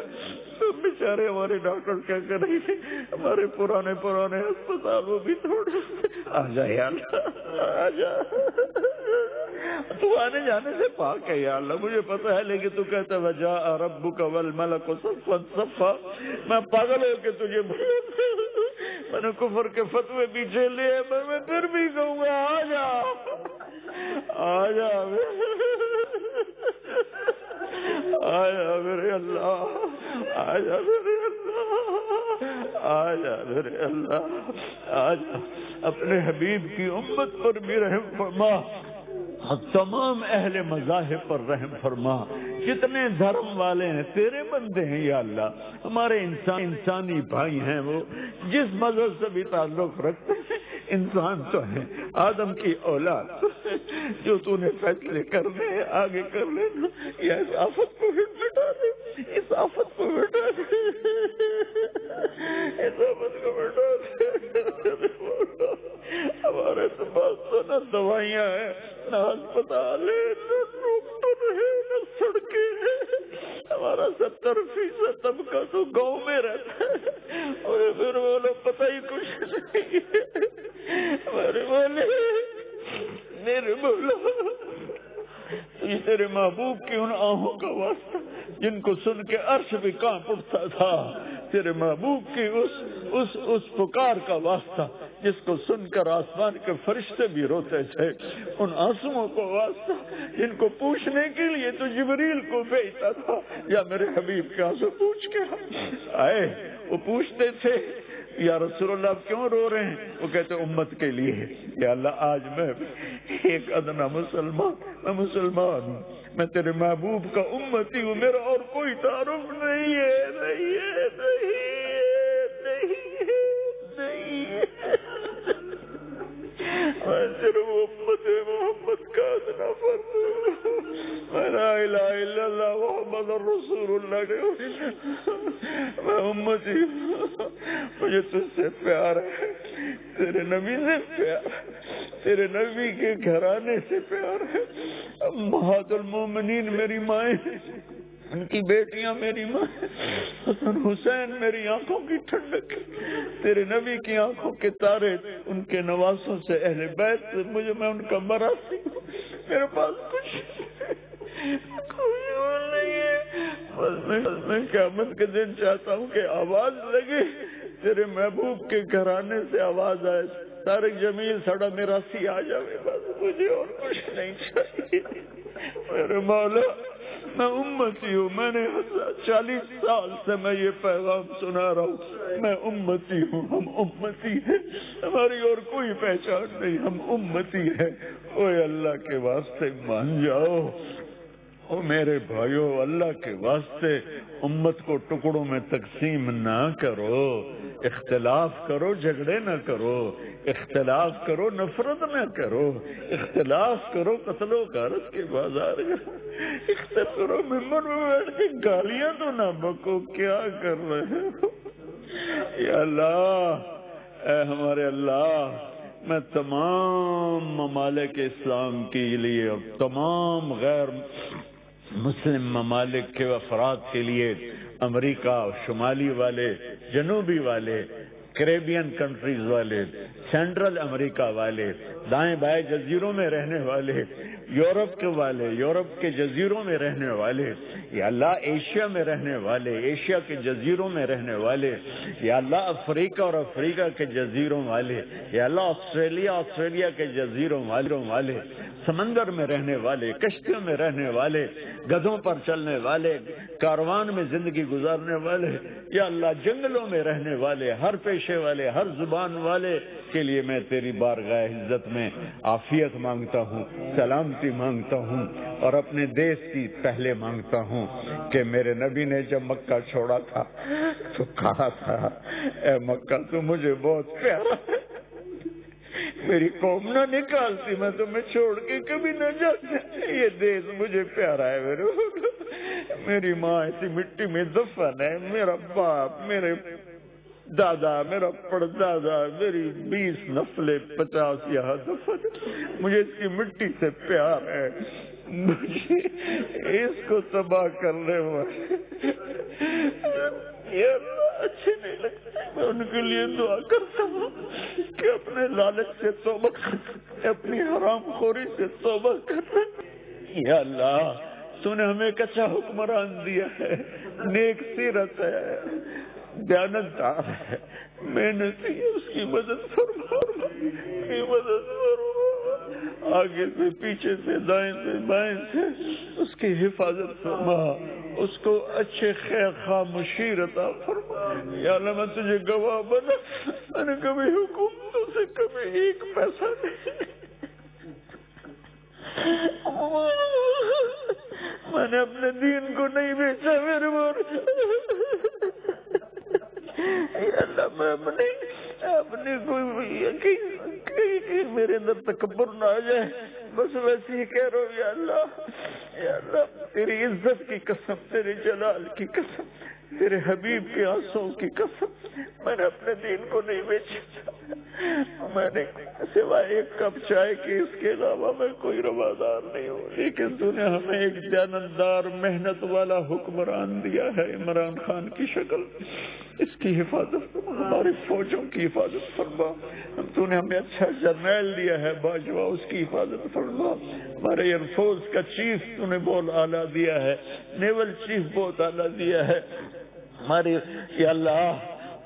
بیچارے ہمارے ڈاکٹر کیا کریں گے، ہمارے پرانے ہسپتال وہ بھی تھوڑے آ جا یا اللہ، آ جا، تو آنے جانے سے پاک ہے یا اللہ، مجھے پتا ہے، لیکن تو کہتا ہے وجاء ربک والملک صفا صفا، میں پاگل ہو کے تجھے میں نے کفر کے فتوے پیچھے لیے، میں پھر بھی کہوں گا آ جا، آ جا آجا میرے اللہ، آجا میرے اللہ، آجا میرے اللہ، آجا اپنے حبیب کی امت پر بھی رحم فرما، تمام اہل مذاہب پر رحم فرما، جتنے دھرم والے ہیں تیرے بندے ہیں یا اللہ، ہمارے انسانی بھائی ہیں، وہ جس مذہب سے بھی تعلق رکھتے ہیں، انسان تو ہے، آدم کی اولاد، جو تو نے فیصلے کرنے ہیں آگے کر لینا، یا اس آفت کو مٹا دے، اس آفت کو مٹا دے، اس آفت کو مٹا دے، ہمارے پاس تو نہ دوائیاں ہیں، نہ ہسپتال ہے، نہ ڈاکٹر ہے، نہ سڑکیں ہیں، ہمارا 70% طبقہ تو گاؤں میں رہتا ہے، اور پھر وہ لوگ پتہ ہی کچھ نہیں ہے، ہمارے میرے مولا، تیرے محبوب کی ان آنکھوں کا واسطہ جن کو سن کے عرش بھی کانپ اٹھتا تھا، تیرے محبوب کی اس پکار کا واسطہ جس کو سن کر آسمان کے فرشتے بھی روتے تھے، ان آنسوؤں کو واسطہ جن کو پوچھنے کے لیے تو جبریل کو بھیجتا تھا، یا میرے حبیب کے آنسو پوچھ کے آئے، وہ پوچھتے تھے یا رسول اللہ آپ کیوں رو رہے ہیں؟ وہ کہتے امت کے لیے، یا اللہ آج میں ایک ادنا مسلمان ہوں، میں تیرے محبوب کا امتی ہوں، میرا اور کوئی تعارف نہیں ہے، نہیں ہے، نہیں ہے، نہیں ہے، نہیں ہے، میں صرف امت محمد کا ادنا فرد ہوں، میں لا الہ الا اللہ محمد رسول اللہ کے، میں امتی ہوں، مجھے تجھ سے پیار ہے، تیرے نبی سے پیار ہے، تیرے نبی کے گھرانے سے پیار ہے، امہات المومنین میری مائیں، ان کی بیٹیاں میری ماں، حسن حسین میری آنکھوں کی ٹھنڈک، تیرے نبی کی آنکھوں کے تارے، ان کے نواسوں سے اہل بیت سے میں ان کا مراسی ہوں، میرے پاس کچھ کوئی اور نہیں ہے، بس میں قیامت کے دن چاہتا ہوں کہ آواز لگے، تیرے محبوب کے گھرانے سے آواز آئے، طارق جمیل سڑا میراسی آ جاوے، بس مجھے اور کچھ نہیں چاہیے، میرے مولا میں امتی ہوں، میں نے 40 سال سے میں یہ پیغام سنا رہا ہوں، میں امتی ہوں، ہم امتی ہیں، ہماری اور کوئی پہچان نہیں، ہم امتی ہیں۔ اوے اللہ کے واسطے مان جاؤ، او میرے بھائیو، اللہ کے واسطے امت کو ٹکڑوں میں تقسیم نہ کرو، اختلاف کرو، جھگڑے نہ کرو، اختلاف کرو، نفرت نہ کرو، اختلاف کرو، قتل و غارت کے بازار اختلاف کرو، ممبر میں بیٹھ کے گالیاں تو نہ بکو، کیا کر رہے ہو؟ یا اللہ، اے ہمارے اللہ، میں تمام ممالک اسلام کے لیے اور تمام غیر مسلم ممالک کے افراد کے لیے، امریکہ شمالی والے، جنوبی والے، کریبین کنٹریز والے، سینٹرل امریکہ والے، دائیں بائیں جزیروں میں رہنے والے، یورپ کے والے، یورپ کے جزیروں میں رہنے والے، یا اللہ ایشیا میں رہنے والے، ایشیا کے جزیروں میں رہنے والے، یا اللہ افریقہ اور افریقہ کے جزیروں والے، یا اللہ آسٹریلیا کے جزیروں والے، سمندر میں رہنے والے، کشتیوں میں رہنے والے، گدھوں پر چلنے والے، کاروان میں زندگی گزارنے والے، یا اللہ جنگلوں میں رہنے والے، ہر پیشے والے، ہر زبان والے کے لیے میں تیری بارگاہ عزت میں عافیت مانگتا ہوں، سلامتی مانگتا ہوں، اور اپنے دیش کی پہلے مانگتا ہوں کہ میرے نبی نے جب مکہ چھوڑا تھا تو کہا تھا، اے مکہ تو مجھے بہت پیارا ہے، میری قوم نہ نکالتی، میں تمہیں چھوڑ کے کبھی نہ جاتی، یہ دیش مجھے پیارا ہے، میری ماں ایسی مٹی میں دفن ہے، میرا باپ، میرے دادا، میرا پردادا، میری 20 نسلیں 50 یہاں دفن، مجھے اس کی مٹی سے پیار ہے، مجھے اس کو تباہ کرنے والے اچھے نہیں لگتے، میں ان کے لیے دعا کرتا ہوں کہ اپنے لالچ سے توبہ کر، اپنی حرام خوری سے توبہ کر۔ یا اللہ، تو نے ہمیں ایک اچھا حکمران دیا ہے، نیک سیرت ہے، دیانتدار ہے، محنتی ہے، اس کی مدد فرما، آگے سے، پیچھے سے، دائیں سے، بائیں سے اس کی حفاظت فرما، اس کو اچھے خیر خواہ مشیر عطا فرما۔ یا اللہ، میں تجھے گواہ بنا، میں نے کبھی حکومتوں سے کبھی ایک پیسہ نہیں، میں نے اپنے دین کو نہیں بیچا میرے مور، یا اللہ میں اپنے کوئی یقین میرے اندر تکبر نہ آ جائے، بس ویسے ہی کہہ رہا ہوں، یا اللہ تیری عزت کی قسم، تیرے جلال کی قسم، تیرے حبیب کے آنسوں کی قسم، میں نے اپنے دین کو نہیں بیچا، میں نے سوائے ایک کپ چائے کے اس کے علاوہ میں کوئی روادار نہیں ہوں، لیکن تو نے ہمیں ایک دیانتدار محنت والا حکمران دیا ہے، عمران خان کی شکل، اس کی حفاظت فرما، ہماری فوجوں کی حفاظت فرما، تو نے ہمیں اچھا جرنیل دیا ہے باجوہ، اس کی حفاظت فرما، ہمارے ایئر فورس کا چیف تو نے بہت اعلیٰ دیا ہے، نیول چیف بہت اعلیٰ دیا ہے ہمارے، یا اللہ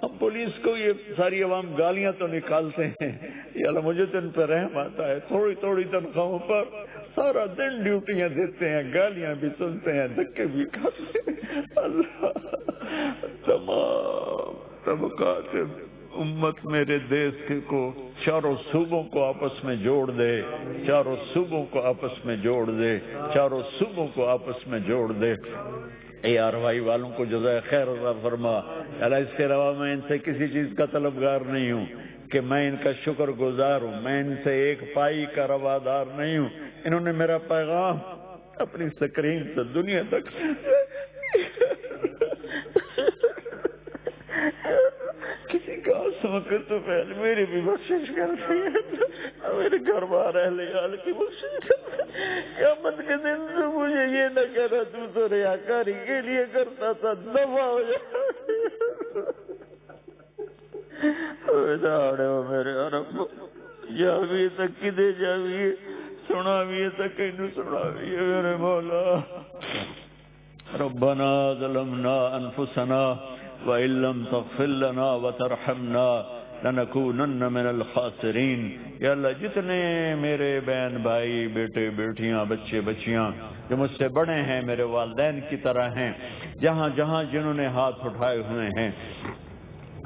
ہم پولیس کو یہ ساری عوام گالیاں تو نکالتے ہیں، یا اللہ مجھے تو ان پہ رحم آتا ہے، تھوڑی تھوڑی تنخواہوں پر سارا دن ڈیوٹیاں دیتے ہیں، گالیاں بھی سنتے ہیں، دھکے بھی کھاتے ہیں، اللہ تمام طبقات امت میرے دیش کو چاروں صوبوں کو آپس میں جوڑ دے، چاروں صوبوں کو آپس میں جوڑ دے، چاروں صوبوں کو آپس میں جوڑ دے، اے آروائی والوں کو جزائے خیر عطا فرما۔ اللہ اس کے علاوہ میں ان سے کسی چیز کا طلبگار نہیں ہوں کہ میں ان کا شکر گزار ہوں، میں ان سے ایک پائی کا روادار نہیں ہوں، انہوں نے میرا پیغام اپنی سکرین سے دنیا تک کسی کا سمکر تو پہلے میری بھی بخشش کرتے ہیں، میرے گھر بار اہل عیال کی بخشش کرتے ہیں، قیامت کے دن سے مجھے یہ نہ کہنا تو ریاکاری کے لیے کرتا تھا، دفع ہو جائے میرے عرب جاویے تک کدے جاویے، سناویے تک اینو سناویے میرے مولا۔ ربنا ظلمنا انفسنا وَإِن لَّمْ تَغْفِرْ لَنَا وَتَرْحَمْنَا لنکونن من الخاسرین. یا اللہ جتنے میرے بہن بھائی بیٹے بیٹیاں بچے بچیاں جو مجھ سے بڑے ہیں میرے والدین کی طرح ہیں جہاں جہاں جنہوں نے ہاتھ اٹھائے ہوئے ہیں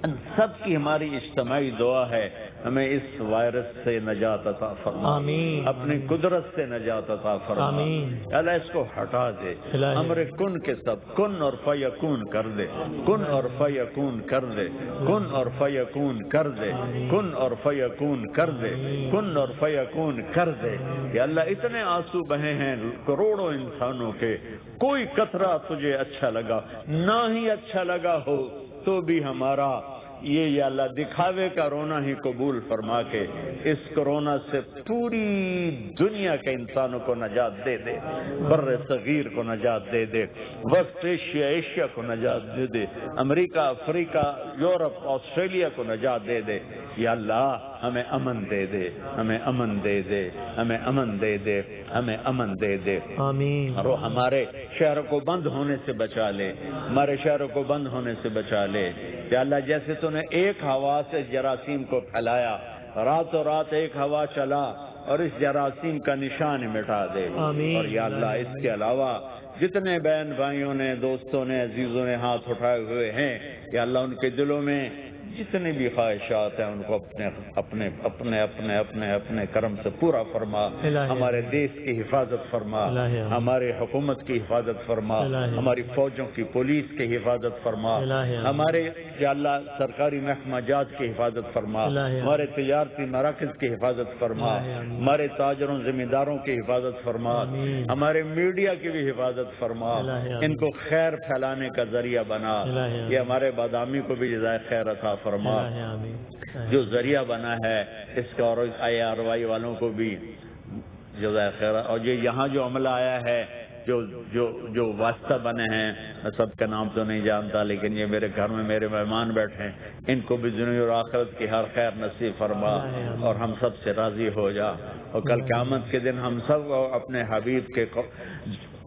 ان سب کی ہماری اجتماعی دعا ہے ہمیں اس وائرس سے نجات عطا فرما. آمین. اپنی قدرت سے نجات عطا فرما. آمین. اللہ اس کو ہٹا دے. امر کن کے سب کن اور فیکون کر دے. کن اور فیکون کر دے. کن اور فیکون کر دے. کن اور فیکون کر دے. کن اور فیکون کر دے. یا اللہ اتنے آنسو بہے ہیں کروڑوں انسانوں کے کوئی قطرہ تجھے اچھا لگا نہ ہی اچھا لگا ہو تو بھی ہمارا یہ یا اللہ دکھاوے کا رونا ہی قبول فرما کے اس کرونا سے پوری دنیا کے انسانوں کو نجات دے دے. بر صغیر کو نجات دے دے. وسط ایشیا کو نجات دے دے. امریکہ افریقہ یورپ آسٹریلیا کو نجات دے دے. یا اللہ ہمیں امن دے دے. ہمیں امن دے دے. ہمیں امن دے دے. ہمیں امن دے دے. آمین. اور ہمارے شہروں کو بند ہونے سے بچا لے. ہمارے شہروں کو بند ہونے سے بچا لے. یا اللہ جیسے تو نے ایک ہوا سے جراثیم کو پھیلایا راتوں رات ایک ہوا چلا اور اس جراثیم کا نشان مٹا دے. آمین. اور یا اللہ اس کے علاوہ جتنے بہن بھائیوں نے دوستوں نے عزیزوں نے ہاتھ اٹھائے ہوئے ہیں یا اللہ ان کے دلوں میں جتنی بھی خواہشات ہیں ان کو اپنے اپنے اپنے اپنے اپنے اپنے کرم سے پورا فرما. ہمارے دیش کی حفاظت فرما. ہمارے حکومت کی حفاظت فرما. ہماری فوجوں کی پولیس کی حفاظت فرما. ہمارے یا اللہ سرکاری محکمہ جات کی حفاظت فرما. ہمارے تجارتی مراکز کی حفاظت فرما. ہمارے تاجروں زمینداروں کی حفاظت فرما. ہمارے میڈیا کی بھی حفاظت فرما. ان کو خیر پھیلانے کا ذریعہ بنا. یہ ہمارے بادامی کو بھی جزائے خیر عطا فرما. جو ذریعہ بنا ہے اس کا اور IRY والوں کو بھی جزائے خیر. اور یہ یہاں جو عملہ آیا ہے جو واسطہ بنے ہیں میں سب کا نام تو نہیں جانتا لیکن یہ میرے گھر میں میرے مہمان بیٹھے ہیں ان کو بھی دنیا اور آخرت کی ہر خیر نصیب فرما اور ہم سب سے راضی ہو جا. اور کل قیامت کے دن ہم سب اپنے حبیب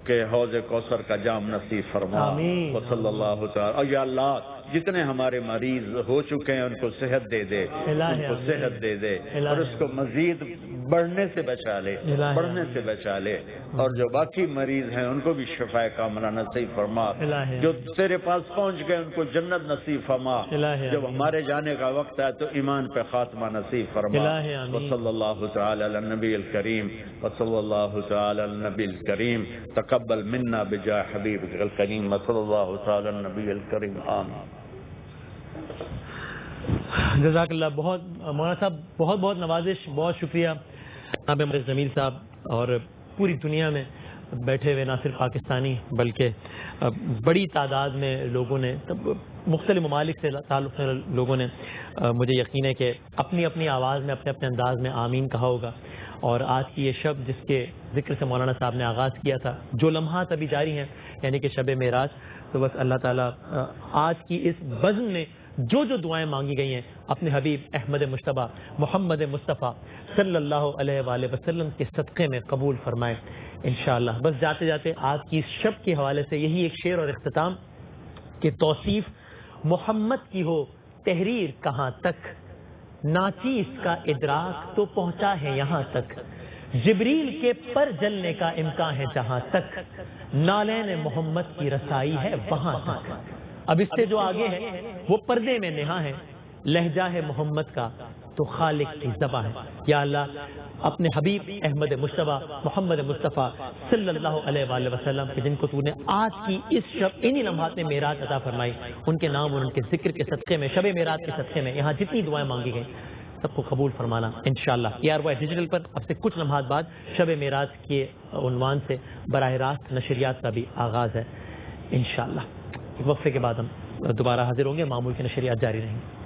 کے حوض کوثر کا جام نصیب فرما. صلی اللہ تعالی. اور یا اللہ جتنے ہمارے مریض ہو چکے ہیں ان کو صحت دے دے. ان کو صحت دے دے اور اس کو مزید بڑھنے سے بچا لے. بڑھنے سے بچا لے. اور جو باقی مریض ہیں ان کو بھی شفا کاملہ نصیب فرما. جو تیرے پاس پہنچ گئے ان کو جنت نصیب فرما. جب ہمارے جانے کا وقت ہے تو ایمان پہ خاتمہ نصیب فرما. وصلی اللہ تعالی علی النبی الکریم. وصلی اللہ تعالی علی النبی الکریم. تقبل منا بجاہ حبیبک الکریم. وصلی اللہ تعالی علی النبی الکریم. آمین. جزاک اللہ. بہت مولانا صاحب بہت بہت نوازش. بہت شکریہ. جناب امجد ضمیر صاحب اور پوری دنیا میں بیٹھے ہوئے نہ صرف پاکستانی بلکہ بڑی تعداد میں لوگوں نے مختلف ممالک سے تعلق لوگوں نے مجھے یقین ہے کہ اپنی اپنی آواز میں اپنے اپنے انداز میں آمین کہا ہوگا. اور آج کی یہ شب جس کے ذکر سے مولانا صاحب نے آغاز کیا تھا جو لمحات ابھی جاری ہیں یعنی کہ شب معراج تو بس اللہ تعالیٰ آج کی اس بزم میں جو دعائیں مانگی گئی ہیں اپنے حبیب احمد مجتبیٰ محمد مصطفیٰ صلی اللہ علیہ وآلہ وسلم کے صدقے میں قبول فرمائے انشاءاللہ. بس جاتے جاتے آج کی اس شب کے حوالے سے یہی ایک شعر اور اختتام کہ توصیف محمد کی ہو تحریر کہاں تک ناچیز کا ادراک تو پہنچا ہے یہاں تک جبریل کے پر جلنے کا امکان ہے جہاں تک نالین محمد کی رسائی ہے وہاں تک. اب اس سے جو آگے ہے وہ پردے میں نہا ہے لہجہ ہے محمد کا تو خالق کی زبان ہے. یا اللہ اپنے حبیب احمد مجتبیٰ محمد مصطفیٰ صلی اللہ علیہ وآلہ وسلم کے جن کو تو نے آج کی اس شب انہی لمحات میں معراج عطا فرمائی ان کے نام اور ان کے ذکر کے صدقے میں شب معراج کے صدقے میں یہاں جتنی دعائیں مانگی گئیں سب کو قبول فرمانا انشاءاللہ. ARY ڈیجیٹل پر اب سے کچھ لمحات بعد شب معراج کے عنوان سے براہ راست نشریات کا بھی آغاز ہے انشاءاللہ. وقفے کے بعد ہم دوبارہ حاضر ہوں گے. معمول کی نشریات جاری رہیں گی.